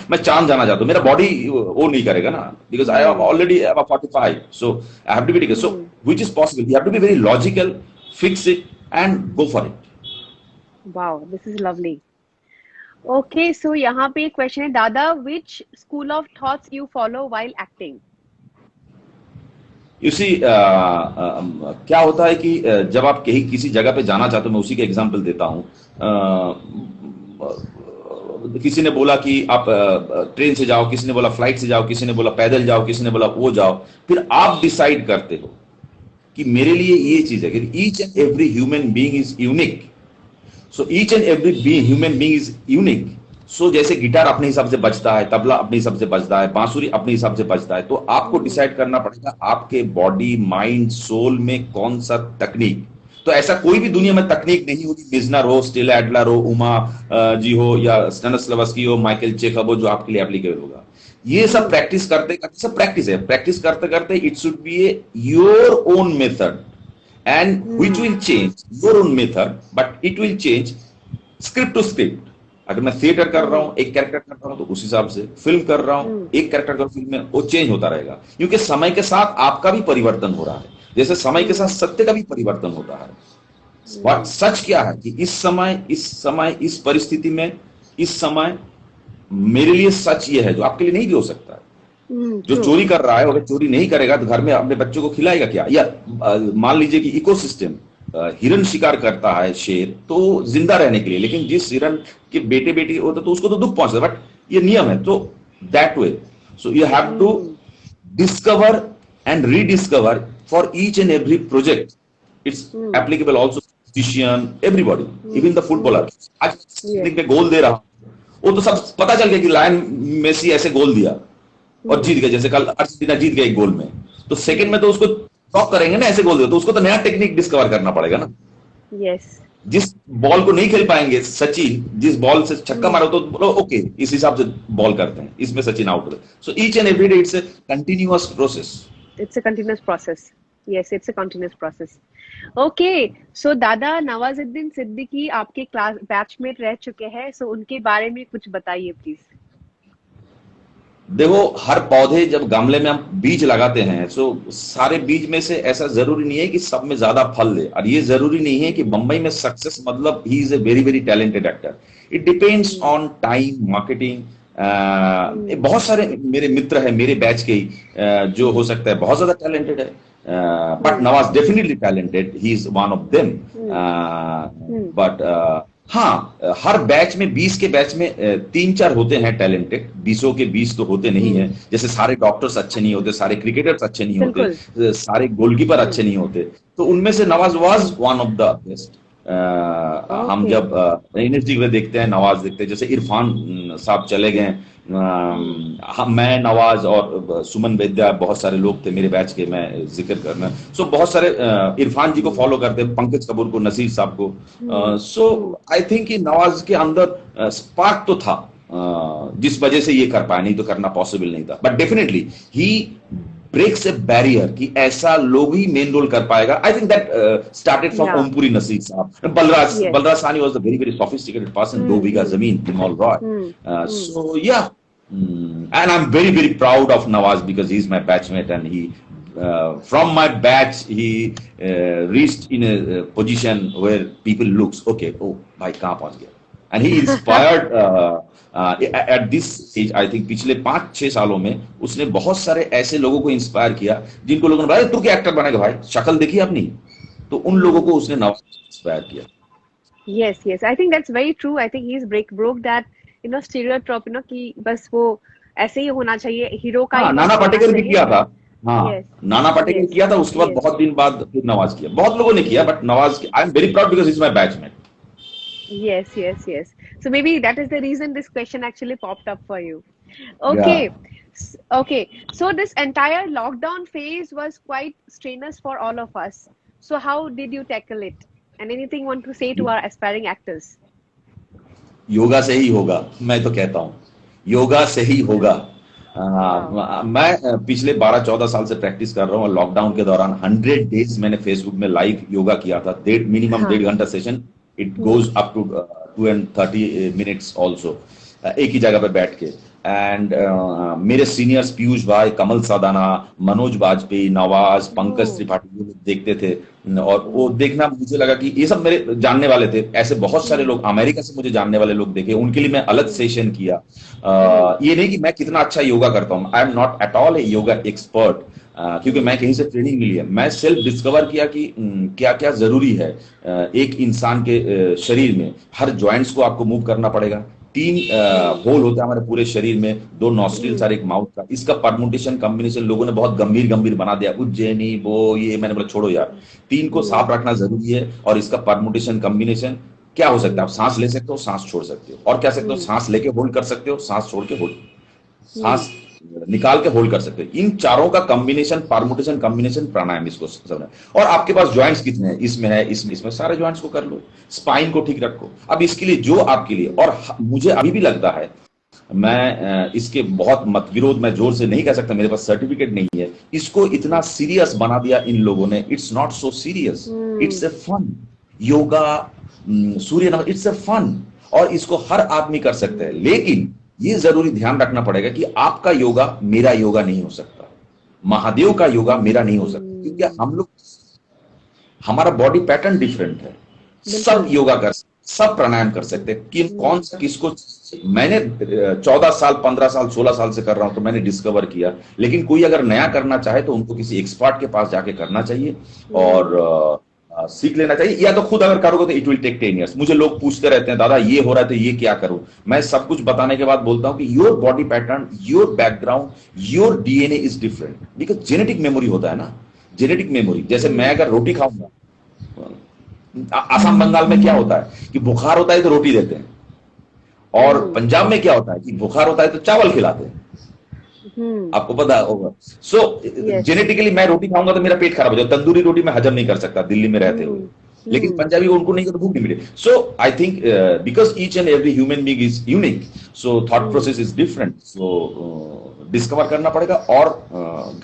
मैं चांद जाना चाहता हूँ, मेरा बॉडी वो नहीं करेगा ना, because I am already 45, so I have to be taken, so which is possible. You have to be very logical, fix it and go for it. Wow, this is lovely. Okay, so यहाँ पे एक question है, दादा, which school of thoughts you follow while acting? You see क्या होता है कि जब आप कहीं किसी जगह पे जाना चाहते हो, मैं उसी का एग्जांपल देता हूं। किसी ने बोला कि आप ट्रेन से जाओ, किसी ने बोला फ्लाइट से जाओ, किसी ने बोला पैदल जाओ, किसी ने बोला वो जाओ। फिर आप डिसाइड करते हो कि मेरे लिए ये चीज है कि each and every human being is unique. So each and every human being is unique. So जैसे गिटार अपने हिसाब से बजता है, तबला अपने हिसाब से बजता है, बांसुरी अपने हिसाब से बजता है, तो आपको डिसाइड करना पड़ेगा आपके बॉडी, माइंड, सोल में कौन सा तकनीक। तो ऐसा कोई भी दुनिया में तकनीक नहीं होगी, मिजनर हो, स्टेला एडलर हो, उमा जी हो, या स्टेनिस्लावस्की हो, माइकल चेखव हो, जो आपके लिए एप्लीकेबल होगा। ये सब प्रैक्टिस करते करते, सब प्रैक्टिस है, प्रैक्टिस करते करते it should be a your own method and which will change your own method, but it will change script to script. अगर मैं थिएटर कर रहा हूं, एक कैरेक्टर कर रहा हूं, तो उस हिसाब से फिल्म कर रहा हूं, एक कैरेक्टर कर फिल्म में, वो चेंज होता रहेगा, क्योंकि समय के साथ आपका भी परिवर्तन हो रहा है, जैसे समय के साथ सत्य का भी परिवर्तन होता है। सच क्या है कि इस समय इस परिस्थिति में, इस समय मेरे लिए सच ये है जो आपके लिए नहीं भी हो सकता है। जो चोरी कर रहा है, अगर चोरी नहीं करेगा तो घर में अपने बच्चों को खिलाएगा क्या? या मान लीजिए कि इकोसिस्टम, हिरन शिकार करता है शेर तो जिंदा रहने के लिए, लेकिन जिस हिरन के बेटे बेटी होते तो उसको तो दुख पहुंचता है, बट ये नियम है। तो that way, so you have to discover and rediscover for each and every project. It's applicable also musician, everybody, even the footballer. आज मैं गोल दे रहा हूं, वो तो सब पता चल गया कि लायन मेसी ऐसे गोल दिया और जीत गए, जैसे कल अर्जेंटीना जीत गए एक गोल में, तो सेकंड में तो उसको टॉक करेंगे ना, ऐसे गोल दिया, तो उसको तो नया टेक्निक डिस्कवर करना पड़ेगा ना। यस। जिस बॉल को नहीं खेल पाएंगे, सचिन जिस बॉल से छक्का मारो तो बोलो ओके इस हिसाब से बॉल करते हैं, इसमें सचिन आउट हो। सो each and every day it's a continuous process. It's a continuous process. Yes, it's a continuous process. Okay, so दादा नवाजुद्दीन सिद्दीकी आपके क्लास बैचमेट रह चुके हैं, so उनके बारे में कुछ बताइए प्लीज। देखो, हर पौधे जब गमले में हम बीज लगाते हैं, सो सारे बीज में से ऐसा जरूरी नहीं है कि सब में ज्यादा फल दे, और ये जरूरी नहीं है कि बंबई में सक्सेस मतलब he is a very very talented actor. It depends on time, marketing. बहुत सारे मेरे मित्र हैं मेरे बैच के ही, जो हो सकता है बहुत ज्यादा टैलेंटेड है, but Nawaz definitely talented, he is one of them. But हाँ, हर बैच में 20 के बैच में 3-4 होते हैं टैलेंटेड, 20 के 20 तो होते नहीं है। जैसे सारे डॉक्टर्स अच्छे नहीं होते, सारे क्रिकेटर्स अच्छे नहीं होते, सारे गोलकीपर अच्छे नहीं होते, तो उनमें से Nawaz was one of the best. हम जब एनर्जी में देखते हैं, नवाज देखते हैं, जैसे इरफान साहब चले गए, मैं, नवाज और सुमन वैद्या, बहुत सारे लोग थे मेरे बैच के, मैं जिक्र करना। सो बहुत सारे इरफान जी को फॉलो करते हैं, पंकज कपूर को, नसीर साहब को। सो आई थिंक कि नवाज के अंदर स्पार्क तो था, जिस वजह से ये कर पाया, नहीं तो करना पॉसिबल नहीं था। But definitely he breaks a barrier कि ऐसा लोग ही मेन रोल कर पाएगा. I think that started from Yeah. Om Puri Naseer साहब. Balraj Yes. Balraj Sahni was a very very sophisticated person. 2 बीघा जमीन in Mallrod. So yeah. And I'm very very proud of Nawaz because he's my batchmate and he from my batch he reached in a position where people looks okay, oh bhai kahan pahunch gaya, and he inspired at this age. I think पिछले 5-6 सालों में उसने बहुत सारे ऐसे लोगों को inspire किया जिनको लोगों ने भाई तू क्या एक्टर बनेगा भाई, शक्ल देखी अपनी, तो उन लोगों को उसने नवाज इंस्पायर किया. Yes, yes. I think that's very true. I think he's broke that, stereotype, कि बस वो ऐसे ही होना चाहिए, हीरो का हाँ, ही नाना बस होना पाटेकर भी चाहिए. किया था. हाँ, Yes, नाना पाटेकर yes, किया था, उसके बाद yes. बहुत दिन बाद फिर नवाज किया. बहुत लोगों ने किया but Nawaz, I am very proud because is my batchmate. Yes, yes, yes. So maybe that is the reason this question actually popped up for you. Okay. Okay. So this entire lockdown phase was quite strenuous for all of us. So how did you tackle it? And anything you want to say to our aspiring actors? Yoga से ही होगा, मैं तो कहता हूँ योगा से ही होगा. मैं पिछले 12-14 साल से प्रैक्टिस कर रहा हूँ. लॉकडाउन के दौरान 100 डेज मैंने फेसबुक में लाइव योगा किया था. मिनिमम 1.5 घंटा session. It goes up to 230 minutes also, एक ही जगह पे बैठ के. एंड मेरे सीनियर्स पीयूष भाई, कमल सादाना, मनोज बाजपेयी, नवाज, पंकज त्रिपाठी ये लोग देखते थे. और वो देखना मुझे लगा कि ये सब मेरे जानने वाले थे. ऐसे बहुत सारे लोग अमेरिका से मुझे जानने वाले लोग देखे, उनके लिए मैं अलग सेशन किया. ये नहीं कि मैं कितना अच्छा योगा करता हूँ, I am not at all A yoga expert, क्योंकि मैं कहीं से ट्रेनिंग मिली है. मैं सेल्फ डिस्कवर किया कि क्या क्या जरूरी है. एक इंसान के शरीर में हर ज्वाइंट्स को आपको मूव करना पड़ेगा. 3 होल होते हैं हमारे पूरे शरीर में, 2 नॉस्ट्रिल्स और एक माउथ का. इसका परमुटेशन कॉम्बिनेशन लोगों ने बहुत गंभीर गंभीर बना दिया, उज्जैनी वो ये. मैंने बोला छोड़ो यार, 3 को साफ रखना जरूरी है. और इसका परमुटेशन कॉम्बिनेशन क्या हो सकता है? आप सांस ले सकते हो, सांस छोड़ सकते हो. और क्या सकते हो? सांस लेके होल्ड कर सकते हो, सांस छोड़ के होल्ड, सांस निकाल के होल्ड कर सकते हो. इन चारों का कॉम्बिनेशन, परमुटेशन कॉम्बिनेशन प्राणायाम इसको समझना. और आपके पास ज्वाइंट्स कितने हैं? इसमें है, इसमें सारे ज्वाइंट्स को कर लो. स्पाइन को ठीक रखो. अब इसके लिए जो आपके लिए, और मुझे अभी भी लगता है, मैं इसके बहुत मत विरोध मैं जोर से नहीं कह सकता, मेरे पास सर्टिफिकेट नहीं है, इसको इतना सीरियस बना दिया इन लोगों ने. It's not so serious, it's a fun. Yoga, surya namaskar, it's a fun. और इसको हर आदमी कर सकता है. लेकिन ये जरूरी ध्यान रखना पड़ेगा कि आपका योगा मेरा योगा नहीं हो सकता, महादेव का योगा मेरा नहीं हो सकता, क्योंकि हम लोग, हमारा बॉडी पैटर्न डिफरेंट है. सब योगा कर, सब प्राणायाम कर सकते हैं. कि कौन सा किसको, मैंने 14 साल, 15 साल, 16 साल से कर रहा हूं तो मैंने डिस्कवर किया. लेकिन कोई अगर नया करना चाहे तो उनको किसी एक्सपर्ट के पास जाके करना चाहिए और सीख लेना चाहिए. या तो खुद अगर करोगे तो इट विल टेक 10 years. मुझे लोग पूछते रहते हैं, दादा ये हो रहा है तो ये क्या करूं. मैं सब कुछ बताने के बाद बोलता हूं कि your body pattern, your background, your DNA is different. Because genetic memory होता है ना, जेनेटिक मेमोरी. जैसे मैं अगर रोटी खाऊंगा, असम बंगाल में क्या होता है कि बुखार होता है तो रोटी देते हैं, और पंजाब में क्या होता है कि बुखार होता है तो चावल खिलाते हैं. आपको पता होगा. सो जेनेटिकली मैं रोटी खाऊंगा तो मेरा पेट खराब हो जाएगा. तंदूरी रोटी मैं हजम नहीं कर सकता दिल्ली में रहते हुए, लेकिन पंजाबी को उनको नहीं तो भूख नहीं मिले. So I think because each and every human being is unique, so thought process is different. So discover करना पड़ेगा और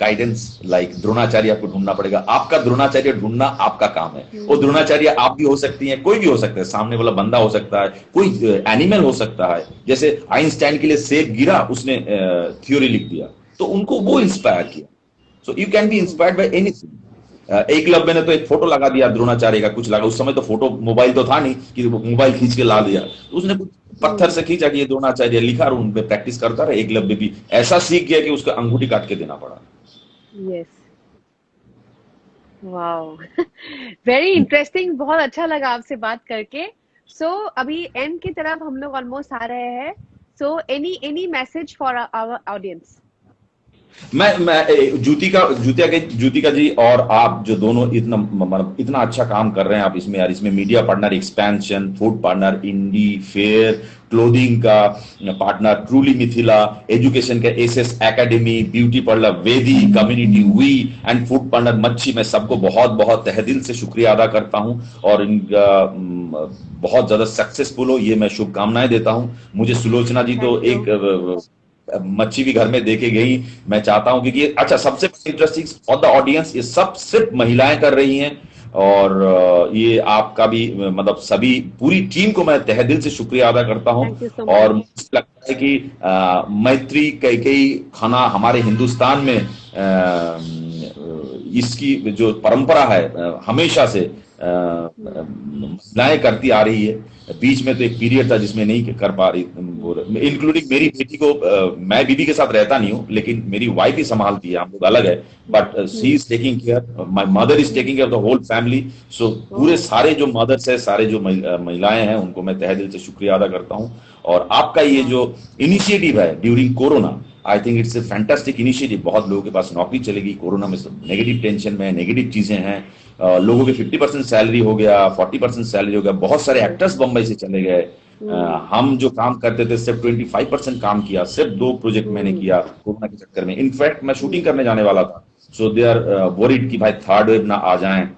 गाइडेंस लाइक द्रोणाचार्य आपको ढूंढना पड़ेगा. आपका द्रोणाचार्य ढूंढना आपका काम है. वो द्रोणाचार्य आप भी हो सकती हैं, कोई भी हो सकता है. सामने वाला बंदा हो सकता है, कोई एनिमल हो सकता है. जैसे आइंस्टाइन के लिए सेब गिरा, उसने थ्योरी लिख दिया, तो उनको वो इंस्पायर किया. So you can be inspired by anything. Eklavya ने तो एक फोटो लगा दिया द्रोणाचार्य का, कुछ लगा. उस समय तो फोटो, मोबाइल तो था नहीं कि मोबाइल खींच के ला दिया. तो उसने कुछ पत्थर से खींचा कि ये द्रोणाचार्य लिखा, और उन पे प्रैक्टिस करता रहा. एकलव्य भी ऐसा सीख गया कि उसको अंगूठी काट के देना पड़ा. Yes, wow, very interesting. बहुत अच्छा लगा आपसे बात करके. सो अभी एंड की तरफ हम लोग ऑलमोस्ट आ रहे हैं. So any message for our audience? मैं ज्योतिका जी और आप जो दोनों इतना अच्छा काम कर रहे हैं आप इसमें, यार इसमें media partner, expansion, food partner, indie fair, clothing का पार्टनर ट्रूली मिथिला, एजुकेशन का SS academy, beauty parlour Vedi, community वी, एंड फूड पार्टनर मच्छी. मैं सबको बहुत बहुत तहे दिल से शुक्रिया अदा करता हूं और इनका बहुत ज्यादा सक्सेसफुल हो ये मैं शुभकामनाएं देता हूं. मुझे सुलोचना जी तो एक मच्छी भी घर में देके गई। मैं चाहता हूं क्योंकि अच्छा, सबसे इंटरेस्टिंग फॉर द ऑडियंस, ये सब सिर्फ महिलाएं कर रही हैं। और ये आपका भी मतलब सभी पूरी टीम को मैं तहे दिल से शुक्रिया अदा करता हूं। थैंक यू सो और मच। मुझे लगता है कि मैत्री कैकेयी खाना हमारे हिंदुस्तान में इसकी जो परंपरा है हमेशा से महिलाएं करती आ रही है। बीच में तो एक पीरियड था जिसमें नहीं कर पा रही, इंक्लूडिंग मेरी बेटी को। मैं बीबी के साथ रहता नहीं हूँ, लेकिन मेरी वाइफ ही संभालती है, हम लोग अलग है। But she is taking care, my mother is taking care of the whole family. So पूरे सारे जो मदर्स है, सारे जो महिलाएं हैं, उनको मैं तहे दिल से शुक्रिया अदा करता हूँ। और आपका ये जो इनिशिएटिव है during corona, I think it's a fantastic initiative. बहुत लोगों के पास नौकरी चलेगी कोरोना में, सब नेगेटिव टेंशन में, नेगेटिव चीजें हैं। लोगों के 50% सैलरी हो गया, 40% सैलरी हो गया। बहुत सारे एक्टर्स बम्बई से चले गए। हम जो काम करते थे सिर्फ 25% काम किया, सिर्फ 2 प्रोजेक्ट मैंने किया कोरोना के चक्कर में। इनफैक्ट मैं शूटिंग करने जाने वाला था, सो दे आर वरीड कि भाई थर्ड वेव ना आ जाए।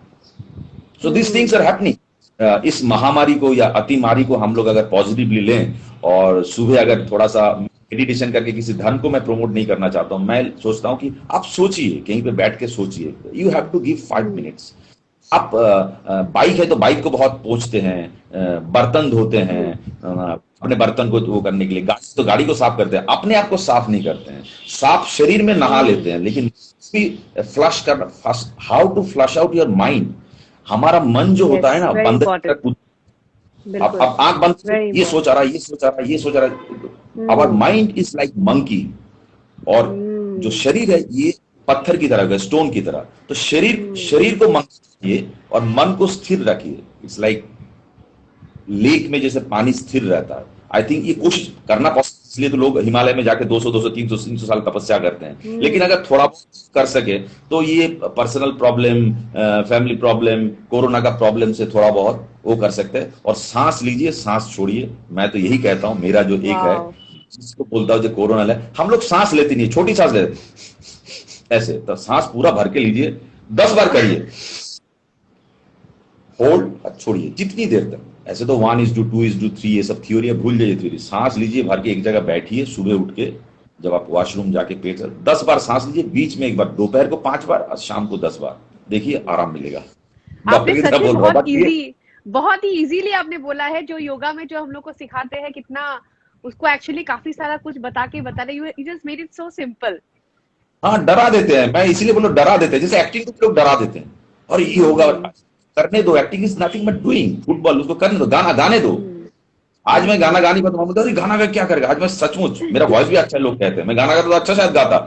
So this things are happening. इस महामारी को या अतिमारी को हम लोग अगर पॉजिटिवली लें, और सुबह अगर थोड़ा सा मेडिटेशन करके, किसी धर्म को मैं प्रमोट नहीं करना चाहता हूं, मैं सोचता हूं कि आप सोचिए, कहीं पे बैठ के सोचिए। You have to give 5 minutes. आप बाइक है तो बाइक को बहुत पोंछते हैं, बर्तन धोते हैं अपने बर्तन को वो करने के लिए, गाड़ी तो गाड़ी को साफ करते हैं, अपने आप को साफ नहीं करते हैं। साफ शरीर में नहा लेते हैं, लेकिन फ्लश कर, how to flush out your mind. हमारा मन जो होता है ना, बंदर, अब आंख बंद, ये सोच आ रहा है, ये सोच आ रहा है, ये सोच आ रहा है। Our mind is like monkey. और जो शरीर है ये पत्थर की तरह है, स्टोन की तरह। तो शरीर को मंकी रखिए और मन को स्थिर रखिए। इट्स लाइक लेक में जैसे पानी स्थिर रहता है। आई थिंक ये कोशिश करना पॉसिबल, इसलिए तो लोग हिमालय में जाके 200 200 300 300 साल तपस्या करते हैं। लेकिन अगर थोड़ा कर सके तो ये personal problem, family problem, corona का प्रॉब्लम से थोड़ा बहुत वो कर सकते हैं। और सांस लीजिए, सांस छोड़िए। मैं तो यही कहता हूं, मेरा जो एक है जिसको बोलता हूं जो कोरोना है, हम लोग सांस लेते नहीं, छोटी सांस लेते ऐसे, तो सांस पूरा भर के लीजिए, 10 बार करिए, होल्ड, छोड़िए जितनी देर तक। ऐसे तो 1:2:3 ये सब थ्योरी है, भूल जाइए थ्योरी। सांस लीजिए, भर के एक जगह बैठिए, सुबह उठ के जब आप वॉशरूम जाके पेट 10 बार सांस लीजिए, बीच में 1 बार, दोपहर को 5 बार और शाम को 10 बार। देखिए आराम मिलेगा। आपने सच में बहुत ही इजीली आपने बोला है। जो योगा में जो हम लोग को सिखाते हैं, कितना उसको एक्चुअली काफी सारा कुछ बता रहे, you just made it so simple. हाँ, डरा देते हैं, मैं इसीलिए बोलो डरा देते हैं, जैसे एक्टिंग को लोग डरा देते हैं। और ये होगा, करने दो, acting is nothing but doing. Football उसको करने दो, गाना गाने दो। आज मैं गाना गाने पर बोलता हूँ गाना का क्या करेगा, आज मैं सचमुच, मेरा वॉइस भी अच्छा, लोग कहते हैं मैं गाना गाता तो अच्छा शायद गाता,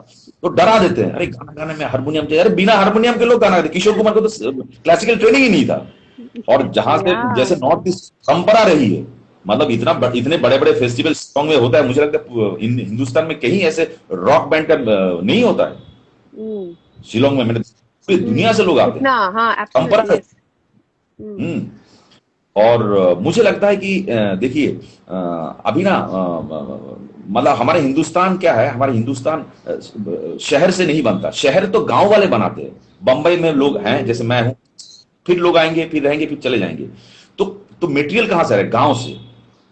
तो डरा देते हैं। अरे गाना गाने में हारमोनियम चाहिए, अरे बिना हारमोनियम के लोग गाना गाते। किशोर कुमार को तो क्लासिकल ट्रेनिंग ही नहीं था। और जहां से जैसे नॉर्थ ईस्ट परंपरा रही है, मतलब इतने बड़े बड़े फेस्टिवल सॉन्ग में होता है, मुझे लगता है हिंदुस्तान में कहीं ऐसे रॉक बैंड का नहीं होता है। शिलोंग में मैंने पूरी दुनिया से लोग आते हैं, परंपरा है। और मुझे लगता है कि देखिए अभी ना मतलब हमारे हिंदुस्तान क्या है, हमारे हिंदुस्तान शहर से नहीं बनता, शहर तो गांव वाले बनाते हैं। बंबई में लोग हैं, जैसे मैं हूं, फिर लोग आएंगे, फिर रहेंगे, फिर चले जाएंगे। तो मटेरियल कहां से आ रहा है? गांव से।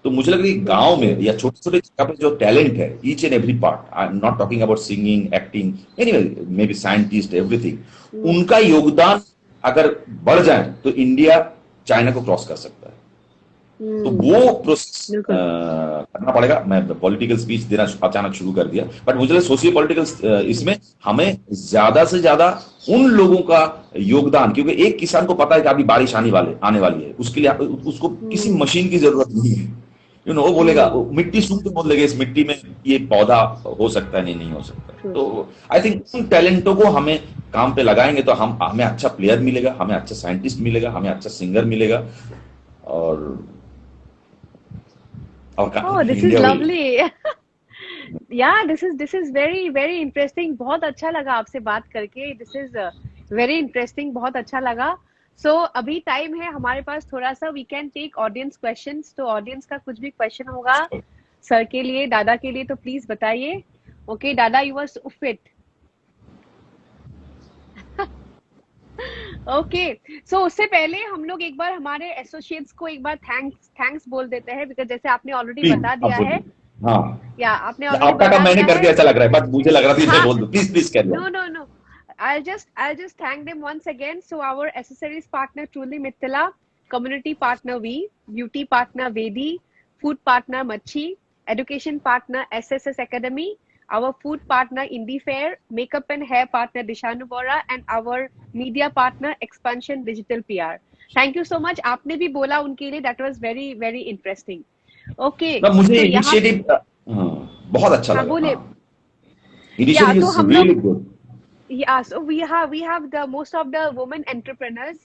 तो मुझे लग रही है गांव में या छोटे छोटे जगह पे जो टैलेंट है, each and every part, I am not talking about singing, acting, anyway, may be scientist, everything, उनका योगदान अगर बढ़ जाए तो इंडिया चाइना को क्रॉस कर सकता है। तो वो प्रोसेस करना पड़ेगा। मैं पॉलिटिकल स्पीच देना अचानक शुरू कर दिया, बट मुझे सोशियो पॉलिटिकल इसमें हमें ज्यादा से ज्यादा उन लोगों का योगदान, क्योंकि एक किसान को पता है कि अभी बारिश आने वाली है, उसके लिए उसको किसी मशीन की जरूरत नहीं है। वो बोलेगा, मिट्टी सूंघ के बोल देगा इस मिट्टी में ये पौधा हो सकता है, नहीं हो सकता। तो आई थिंक उन टैलेंटों को हमें काम पे लगाएंगे तो हमें अच्छा प्लेयर मिलेगा, हमें अच्छा साइंटिस्ट मिलेगा, हमें अच्छा सिंगर मिलेगा। और Oh, this is lovely. Yeah, this is very interesting. बहुत अच्छा लगा आपसे बात करके. This is very interesting. बहुत अच्छा लगा. So अभी टाइम है हमारे पास थोड़ा सा. We can take audience questions. तो audience का कुछ भी question होगा सर के लिए, दादा के लिए, तो प्लीज बताइए. Okay, दादा, you are so fit. Okay, so उससे पहले हम लोग एक बार हमारे एसोसिएट्स को एक बार थैंक्स बोल देते हैं, बिकॉज जैसे आपने ऑलरेडी बता दिया है हाँ, या आपने ऑलरेडी आपका काम बता मैंने दिया कर दिया है। ऐसा लग रहा है, बट मुझे लग रहा था इसमें हाँ, बोल दो, please please carry no, on. no, no. I'll just thank them once again. So our accessories partner Truly Mithila, community partner V, beauty partner Vedi, food partner Machi, education partner SSS Academy, our food partner Indie Fair, makeup and hair partner Dishanu Bora, and our media partner Expansion Digital PR. Thank you so much. आपने भी बोला उनके लिए, that was very very interesting. Okay, ना मुझे so यहाँ initiative बहुत अच्छा हाँ लगा, बोले हाँ, या इनिशिएटिव तो इज हम रियली लोग good. yeah, so we have the most of the women entrepreneurs.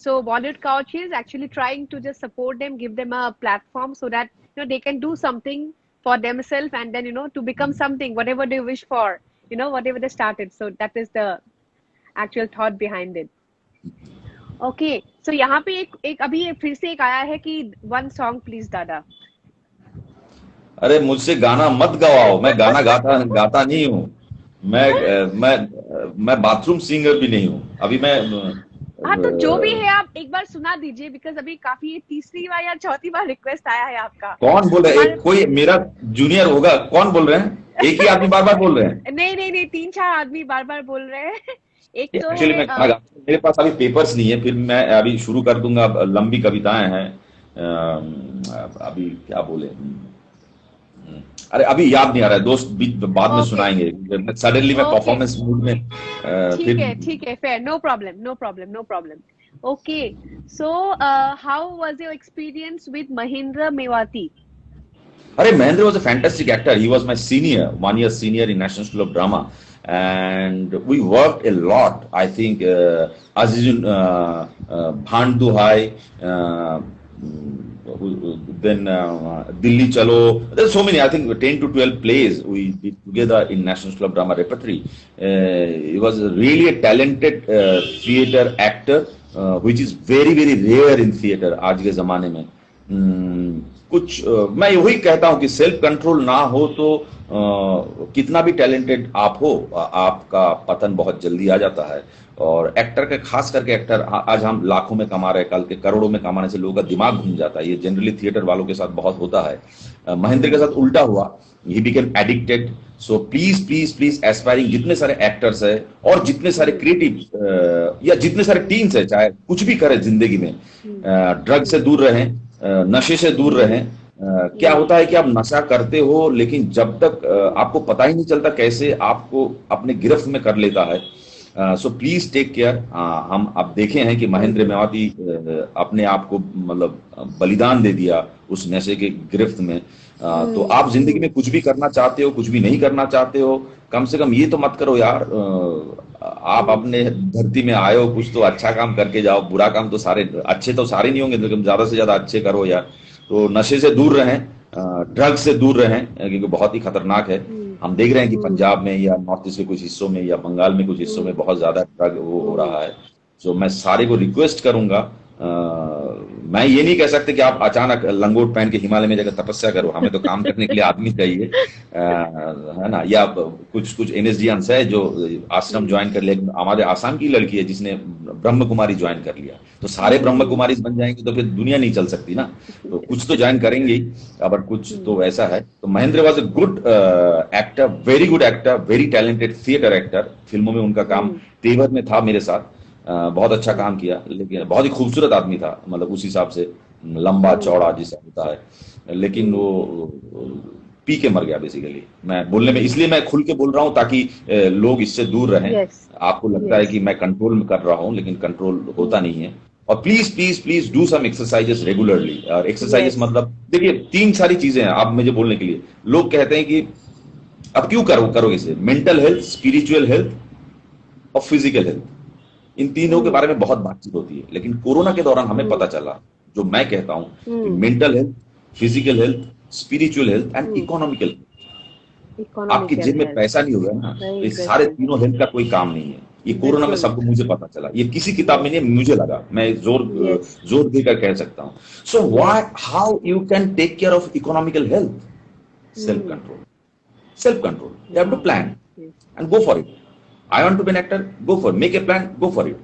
So Bollywood Couch is actually trying to just support them, give them a platform so that they can do something for themselves, and then to become something, whatever they wish for, whatever they started. So that is the actual thought behind it. Okay, so यहाँ पे एक अभी फिर से एक आया है कि one song please दादा. अरे मुझसे गाना मत गवाओ, मैं गाना गाता गाता नहीं हूँ। मैं बाथरूम सिंगर भी नहीं हूँ। अभी मैं हाँ तो जो भी है आप एक बार सुना दीजिए, बिकॉज अभी काफी ये तीसरी बार या चौथी बार रिक्वेस्ट आया है आपका। कौन बोल रहे हैं? हमारे कोई मेरा जूनियर होगा, कौन बोल रहे हैं? एक ही आदमी बार बार बोल रहे हैं। नहीं नहीं नहीं, 3-4 आदमी बार बार बोल रहे हैं। एक तो एक्चुअली है मैं गाना गाता हूँ, मेरे पास अभी पेपर्स नहीं है, फिर मैं अभी शुरू कर दूंगा। लंबी कविताएं हैं, अभी क्या बोले, अरे अभी याद नहीं आ रहा है दोस्त, बाद में ओके सुनाएंगे। सडनली मैं ओके परफॉर्मेंस मूड में फिर ठीक है, fair, no problem no problem no problem. Okay, so how was your experience with Mahendra Mewati? Hare Mahendra was a fantastic actor. He was my senior, 1 year senior in National School of Drama, and we worked a lot. I think Azizun Bhand Duhai, then Dilli Chalo. There's so many. I think 10 to 12 plays we did together in National School of Drama repertory. He was really a talented theatre actor, which is very very rare in theatre आज के ज़माने में। कुछ मैं वही कहता हूं कि सेल्फ कंट्रोल ना हो तो कितना भी टैलेंटेड आप हो, आपका पतन बहुत जल्दी आ जाता है। और एक्टर के, खास करके एक्टर, आज हम लाखों में कमा रहे हैं, कल के करोड़ों में कमाने से लोगों का दिमाग घूम जाता है। ये जनरली थिएटर वालों के साथ बहुत होता है। महेंद्र के साथ उल्टा हुआ, he became addicted. So please please please aspiring जितने सारे एक्टर्स है और जितने सारे क्रिएटिव या जितने सारे टीम्स है, चाहे कुछ भी करे जिंदगी में, ड्रग से दूर रहें, नशे से दूर रहें। क्या होता है कि आप नशा करते हो, लेकिन जब तक आपको पता ही नहीं चलता कैसे आपको अपने गिरफ्त में कर लेता है। So please take care. हम अब देखे हैं कि महेंद्र मेवाती अपने आप को मतलब बलिदान दे दिया उस नशे के गिरफ्त में। तो आप जिंदगी में कुछ भी करना चाहते हो, कुछ भी नहीं करना चाहते हो, कम से कम ये तो मत करो यार। आप अपने धरती में आए हो, कुछ तो अच्छा काम करके जाओ। बुरा काम तो सारे, अच्छे तो सारे नहीं होंगे, लेकिन ज्यादा से ज्यादा अच्छे करो यार। तो नशे से दूर रहें, ड्रग्स से दूर रहें, क्योंकि बहुत ही खतरनाक है। हम देख रहे हैं कि पंजाब में या नॉर्थ ईस्ट के कुछ हिस्सों में या बंगाल में कुछ हिस्सों में बहुत ज्यादा ड्रग वो हो रहा है। सो मैं सारे को रिक्वेस्ट करूंगा, मैं ये नहीं कह सकते कि आप अचानक लंगोट पहन के हिमालय में जाकर तपस्या करो। हमें तो काम करने के लिए आदमी चाहिए, है ना। या कुछ एनएसडियंस है जो आश्रम ज्वाइन कर लिया। हमारे आसाम की लड़की है जिसने ब्रह्म कुमारी ज्वाइन कर लिया, तो सारे ब्रह्म कुमारी बन जाएंगे तो फिर दुनिया नहीं चल सकती ना। तो कुछ तो ज्वाइन करेंगे ही, अगर कुछ तो ऐसा है। तो Mahendra was a good actor, very good actor, very talented theatre actor. फिल्मों में उनका काम तेवर में था मेरे साथ, बहुत अच्छा काम किया। लेकिन बहुत ही खूबसूरत आदमी था, मतलब उस हिसाब से लंबा चौड़ा जैसा होता है, लेकिन वो पी के मर गया बेसिकली। मैं बोलने में इसलिए मैं खुल के बोल रहा हूँ ताकि लोग इससे दूर रहें। आपको लगता है कि मैं कंट्रोल कर रहा हूँ, लेकिन कंट्रोल होता नहीं है। और please please please do some exercises regularly. और एक्सरसाइजेस मतलब देखिए, 3 सारी चीजें हैं आप मुझे बोलने के लिए। लोग कहते हैं कि अब क्यों करोगे इसे, मेंटल हेल्थ, स्पिरिचुअल हेल्थ और फिजिकल हेल्थ, इन तीनों के बारे में बहुत बातचीत होती है। लेकिन कोरोना के दौरान हमें पता चला, जो मैं कहता हूं कि mental health, physical health, spiritual health and economical health. आपकी जेब में पैसा नहीं होगा ना, तो ये सारे तीनों हेल्थ का कोई काम नहीं है। ये कोरोना में सबको मुझे पता चला, ये किसी किताब में नहीं, मुझे लगा, मैं जोर देकर कह सकता हूं। So why, how you can take care of economical health? Self control, self control. You have to plan and go for it. I want to be an actor, go for it. Make a plan, go for it.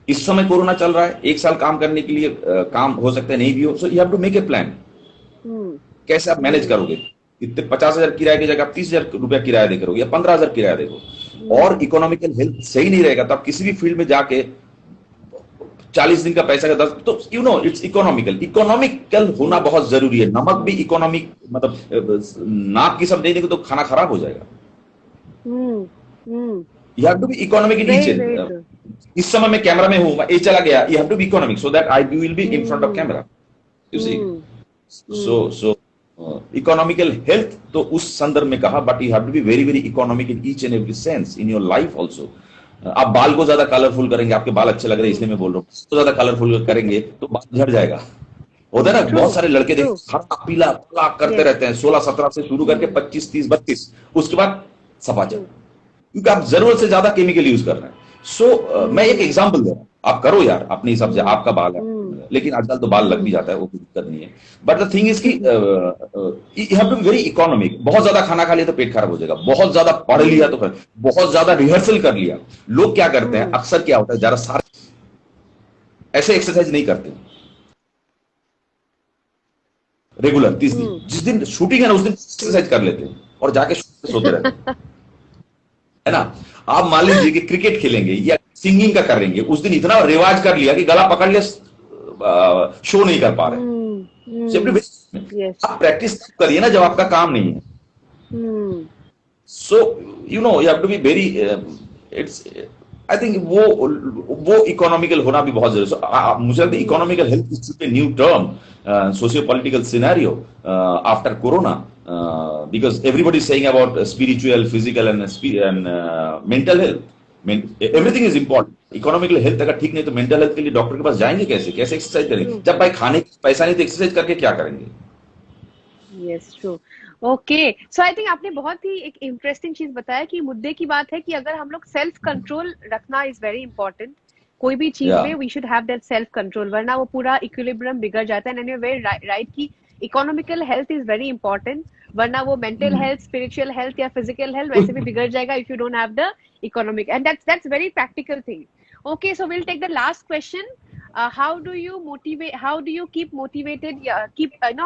इस समय corona चल रहा है, 1 साल काम करने के लिए काम हो सकता है नहीं भी हो, so you have to make a plan. कैसे आप मैनेज करोगे? इतने 50,000 किराए की जगह आप 30,000 रुपया किराया देकर रहोगे या 15,000 किराया देखो, और इकोनॉमिकल हेल्थ सही नहीं रहेगा तो आप किसी भी फील्ड में जाके 40 दिन का पैसा का 10, तो इट्स इकोनॉमिकल। इकोनॉमिकल होना बहुत जरूरी है। नमक भी इकोनॉमिक, मतलब नाक की सब नहीं देंगे तो खाना खराब हो जाएगा। You have to be economic in Very, each. very true. इस समय मैं कैमरा में हूं, मैं ये चला गया, you have to be economic so that I will be in front of camera, you see. So economical health तो उस संदर्भ में कहा, but you have to be very very economic in each and every sense in your life also. आप बाल को ज्यादा colourful करेंगे, आपके बाल अच्छे लग रहे हैं इसलिए मैं बोल रहा हूँ, तो ज्यादा कलरफुल करेंगे तो बाल झड़ जाएगा। होता है ना, बहुत सारे लड़के देख हरा पीला पीला करते रहते हैं, 16-17 से शुरू करके 25-30-32, उसके बाद सफाचक, क्योंकि आप जरूरत से ज्यादा केमिकल यूज कर रहे हैं। सो मैं एक एग्जांपल दे रहा हूं, आप करो यार अपने हिसाब से, आपका बाल है, लेकिन आजकल तो बाल लग भी जाता है, वो कोई दिक्कत नहीं है। बट द थिंग इज कि you have to be very economic. बहुत ज्यादा खाना खा लिया तो पेट खराब हो जाएगा, बहुत ज्यादा पढ़ लिया तो बहुत ज्यादा रिहर्सल कर लिया। लोग क्या करते हैं अक्सर, क्या होता है, ज्यादा सारे ऐसे एक्सरसाइज नहीं करते रेगुलर। 30 दिन, जिस दिन शूटिंग है ना उस दिन एक्सरसाइज कर लेते हैं और जाके सोते रहते हैं, है ना। आप मान लीजिए कि क्रिकेट खेलेंगे या सिंगिंग का करेंगे, उस दिन इतना रिवाज कर लिया कि गला पकड़ लिया, शो नहीं कर पा रहे। सिंपली आप प्रैक्टिस करिए ना जब आपका काम नहीं है। So you have to be very, it's, I think वो इकोनॉमिकल होना भी बहुत जरूरी है। मुझे लगता है economical health is a new term, socio political scenario after corona, because everybody is saying about spiritual, physical and mental health. Everything is important. Economical health अगर ठीक नहीं तो mental health के लिए डॉक्टर के पास जाएंगे कैसे, कैसे एक्सरसाइज करेंगे? जब भाई खाने की पैसा नहीं तो एक्सरसाइज करके क्या करेंगे? Yes, true. Okay, so I think आपने बहुत ही एक इंटरेस्टिंग चीज बताया कि मुद्दे की बात है कि अगर हम लोग सेल्फ कंट्रोल रखना इज वेरी इंपॉर्टेंट। कोई भी चीज में we should have that self control, वरना वो पूरा इक्विलिब्रियम बिगड़ जाता है। एंड यू वेरी राइट कि economical health is very important, वरना वो मेंटल हेल्थ, स्पिरिचुअल हेल्थ या फिजिकल हेल्थ वैसे भी बिगड़ जाएगा if you don't have the economic, and that's very practical thing. Okay, so will take the last question. How do you motivate, how do you keep motivated,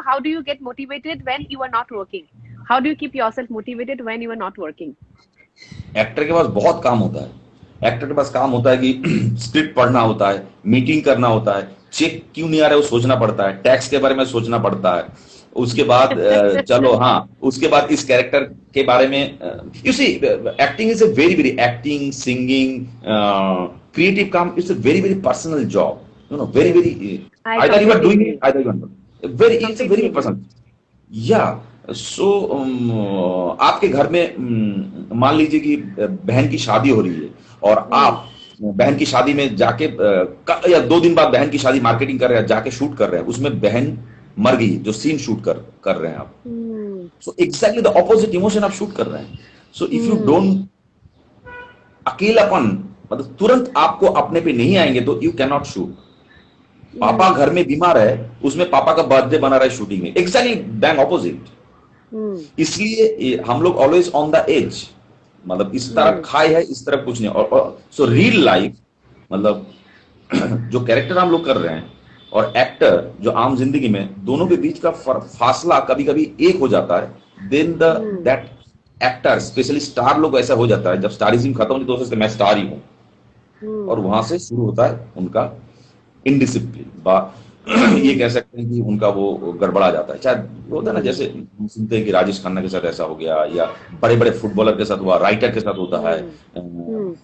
how do you get motivated when you are not working? How do you keep yourself motivated when you are not working? Actor के पास बहुत काम होता है। Actor के पास काम होता है कि स्क्रिप्ट पढ़ना होता है, मीटिंग करना होता है, चेक क्यों नहीं आ रहा है वो सोचना पड़ता है, टैक्स के बारे में सोचना पड़ता है, उसके बाद चलो हाँ, उसके बाद इस कैरेक्टर के बारे में, you see acting is a very very, acting, singing, creative काम, it's a very very personal job, very very, either you are doing it, either you are not, it's a very personal, yeah. So आपके घर में मान लीजिए कि बहन की शादी हो रही है और आप बहन की शादी में जाके या 2 दिन बाद बहन की शादी मार्केटिंग कर रहे हैं, जाके शूट कर रहे हैं, उसमें बहन मर गई, जो सीन शूट कर रहे हैं आप, so exactly the opposite emotion आप शूट कर रहे हैं। सो इफ यू डोंट, अकेलापन मतलब तुरंत आपको अपने पे नहीं आएंगे तो यू कैन नॉट शूट। पापा घर में बीमार है, उसमें पापा का बर्थडे बना रहा है शूटिंग में, एग्जैक्टली बैंग ऑपोजिट। इसलिए हम लोग ऑलवेज ऑन द एज, मतलब इस तरफ खाए है, इस तरफ कुछ नहीं। और सो रियल लाइफ मतलब जो कैरेक्टर हम लोग कर रहे हैं और एक्टर जो आम जिंदगी में, दोनों के बीच का फासला कभी कभी एक हो जाता है। Then that actor, specially star लोग, ऐसा हो जाता है जब स्टारिज्म खत्म होती है तो मैं स्टार ही हूं, और वहां से शुरू होता है उनका इनडिसिप्लिन, ये कह सकते हैं कि उनका वो गड़बड़ा जाता है। चाहे होता है ना, जैसे हम सुनते हैं कि राजेश खन्ना के साथ ऐसा हो गया, या बड़े बड़े फुटबॉलर के साथ हुआ, राइटर के साथ होता है,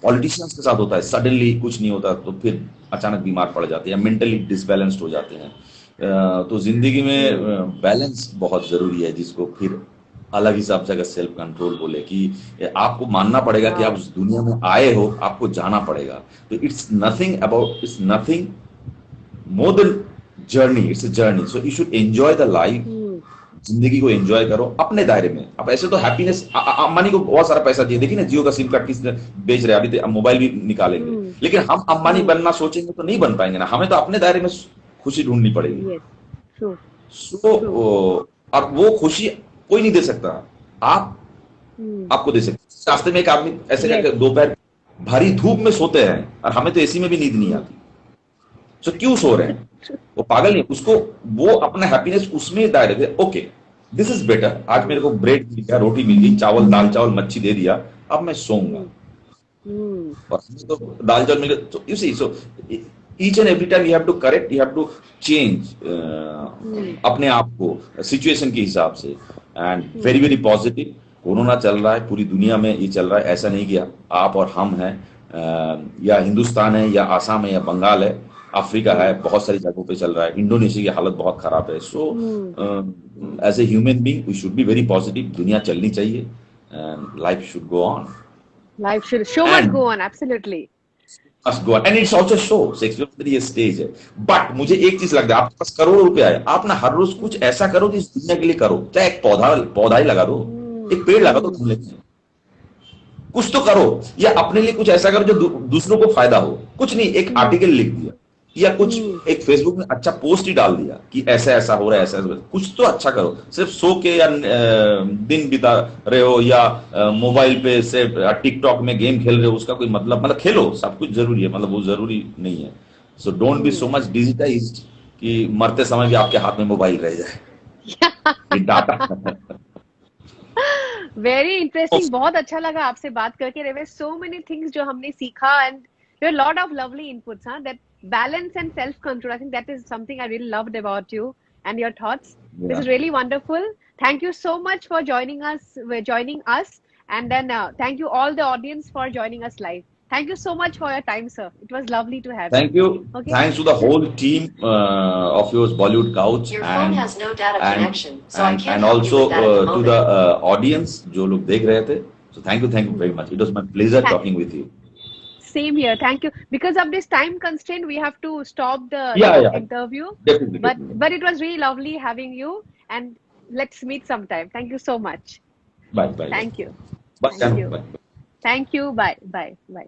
पॉलिटिशियंस के साथ होता है, सडनली कुछ नहीं होता तो फिर अचानक बीमार पड़ जाते हैं या मेंटली डिसबैलेंस्ड हो जाते हैं। तो जिंदगी में बैलेंस बहुत जरूरी है, जिसको फिर अलग हिसाब से अगर सेल्फ कंट्रोल बोले कि आपको मानना पड़ेगा कि आप उस दुनिया में आए हो, आपको जाना पड़ेगा। तो it's nothing about, it's nothing more than journey, it's a journey. So you should enjoy the life, जिंदगी को एंजॉय करो अपने दायरे में। अब ऐसे तो हैप्पीनेस, अंबानी को बहुत सारा पैसा चाहिए, देखिए ना जियो का सिम कार्ड किस बेच रहे हैं, अभी तो मोबाइल भी निकालेंगे, लेकिन हम अंबानी बनना सोचेंगे तो नहीं बन पाएंगे ना, हमें तो अपने दायरे में खुशी ढूंढनी पड़ेगी। और वो खुशी कोई नहीं दे सकता, आपको दे सकते। रास्ते में एक आदमी ऐसे दोपहर भारी धूप में सोते हैं और हमें तो एसी में भी नींद नहीं आती, तो क्यों सो रहे हैं? वो पागल नहीं, उसको वो अपना हैप्पीनेस उसमें दायरे दे। Okay, this is better. आज मेरे को ब्रेड मिल गया, रोटी मिल गई, चावल, दाल चावल मच्छी दे दिया, अब मैं सोऊंगा। Hmm. और हमें तो दाल चावल मिल गया, you see. So each and every time you have to correct, you have to change अपने आप को सिचुएशन के हिसाब से। And very very positive. Corona चल रहा है, पूरी दुनिया में ये चल रहा है, ऐसा नहीं कि आप और हम हैं, या हिंदुस्तान है या आसाम है या बंगाल है, अफ्रीका है, बहुत सारी जगहों पे चल रहा है, इंडोनेशिया की हालत बहुत खराब है। So as a human being we should be very positive. दुनिया चलनी चाहिए, life should go on. Life show must and go on, absolutely. must go on. And it's also show, Shakespeare ये स्टेज है। बट मुझे एक चीज लगता है, आपके पास करोड़ों रुपया है, आप ना हर रोज कुछ ऐसा करो कि इस दुनिया के लिए करो। चाहे एक पौधा ही लगा दो, एक पेड़ लगा दो गमले में, कुछ तो करो। या अपने लिए कुछ ऐसा करो जो दूसरों को फायदा हो। कुछ नहीं, एक आर्टिकल लिख दिया, या कुछ एक फेसबुक में अच्छा पोस्ट ही डाल दिया कि ऐसा ऐसा हो रहा है, ऐसा ऐसा। कुछ तो अच्छा करो। सिर्फ सो के या दिन बिता रहे हो, या मोबाइल पे सिर्फ टिकटॉक में गेम खेल रहे हो, उसका कोई मतलब खेलो, सब कुछ जरूरी है, मतलब वो जरूरी नहीं है। So don't be so much digitised कि मरते समय भी आपके हाथ में मोबाइल रह जाए, ये डाटा। Very interesting. बहुत अच्छा लगा आपसे बात करके. There were so many things जो हमने सीखा, and there were a lot of lovely inputs. Huh? That balance and self-control. I think that is something I really loved about you and your thoughts. This Yeah. is really wonderful. Thank you so much for joining us, and then thank you all the audience for joining us live. Thank you so much for your time, sir. It was lovely to have Thank you. you. Okay. Thanks to the whole team of yours, Bollywood Couch, Your phone has no data connection, so I can't and help you also with that at the to moment. the audience जो लोग देख रहे थे. So thank you very much. It was my pleasure Thank- talking with you. Same here. Thank you. Because of this time constraint, we have to stop the Yeah. interview. Definitely. But it was really lovely having you, and let's meet sometime. Thank you so much. Bye. Thank you. Bye. Thank you. Bye. Thank you. Bye. Bye. Bye.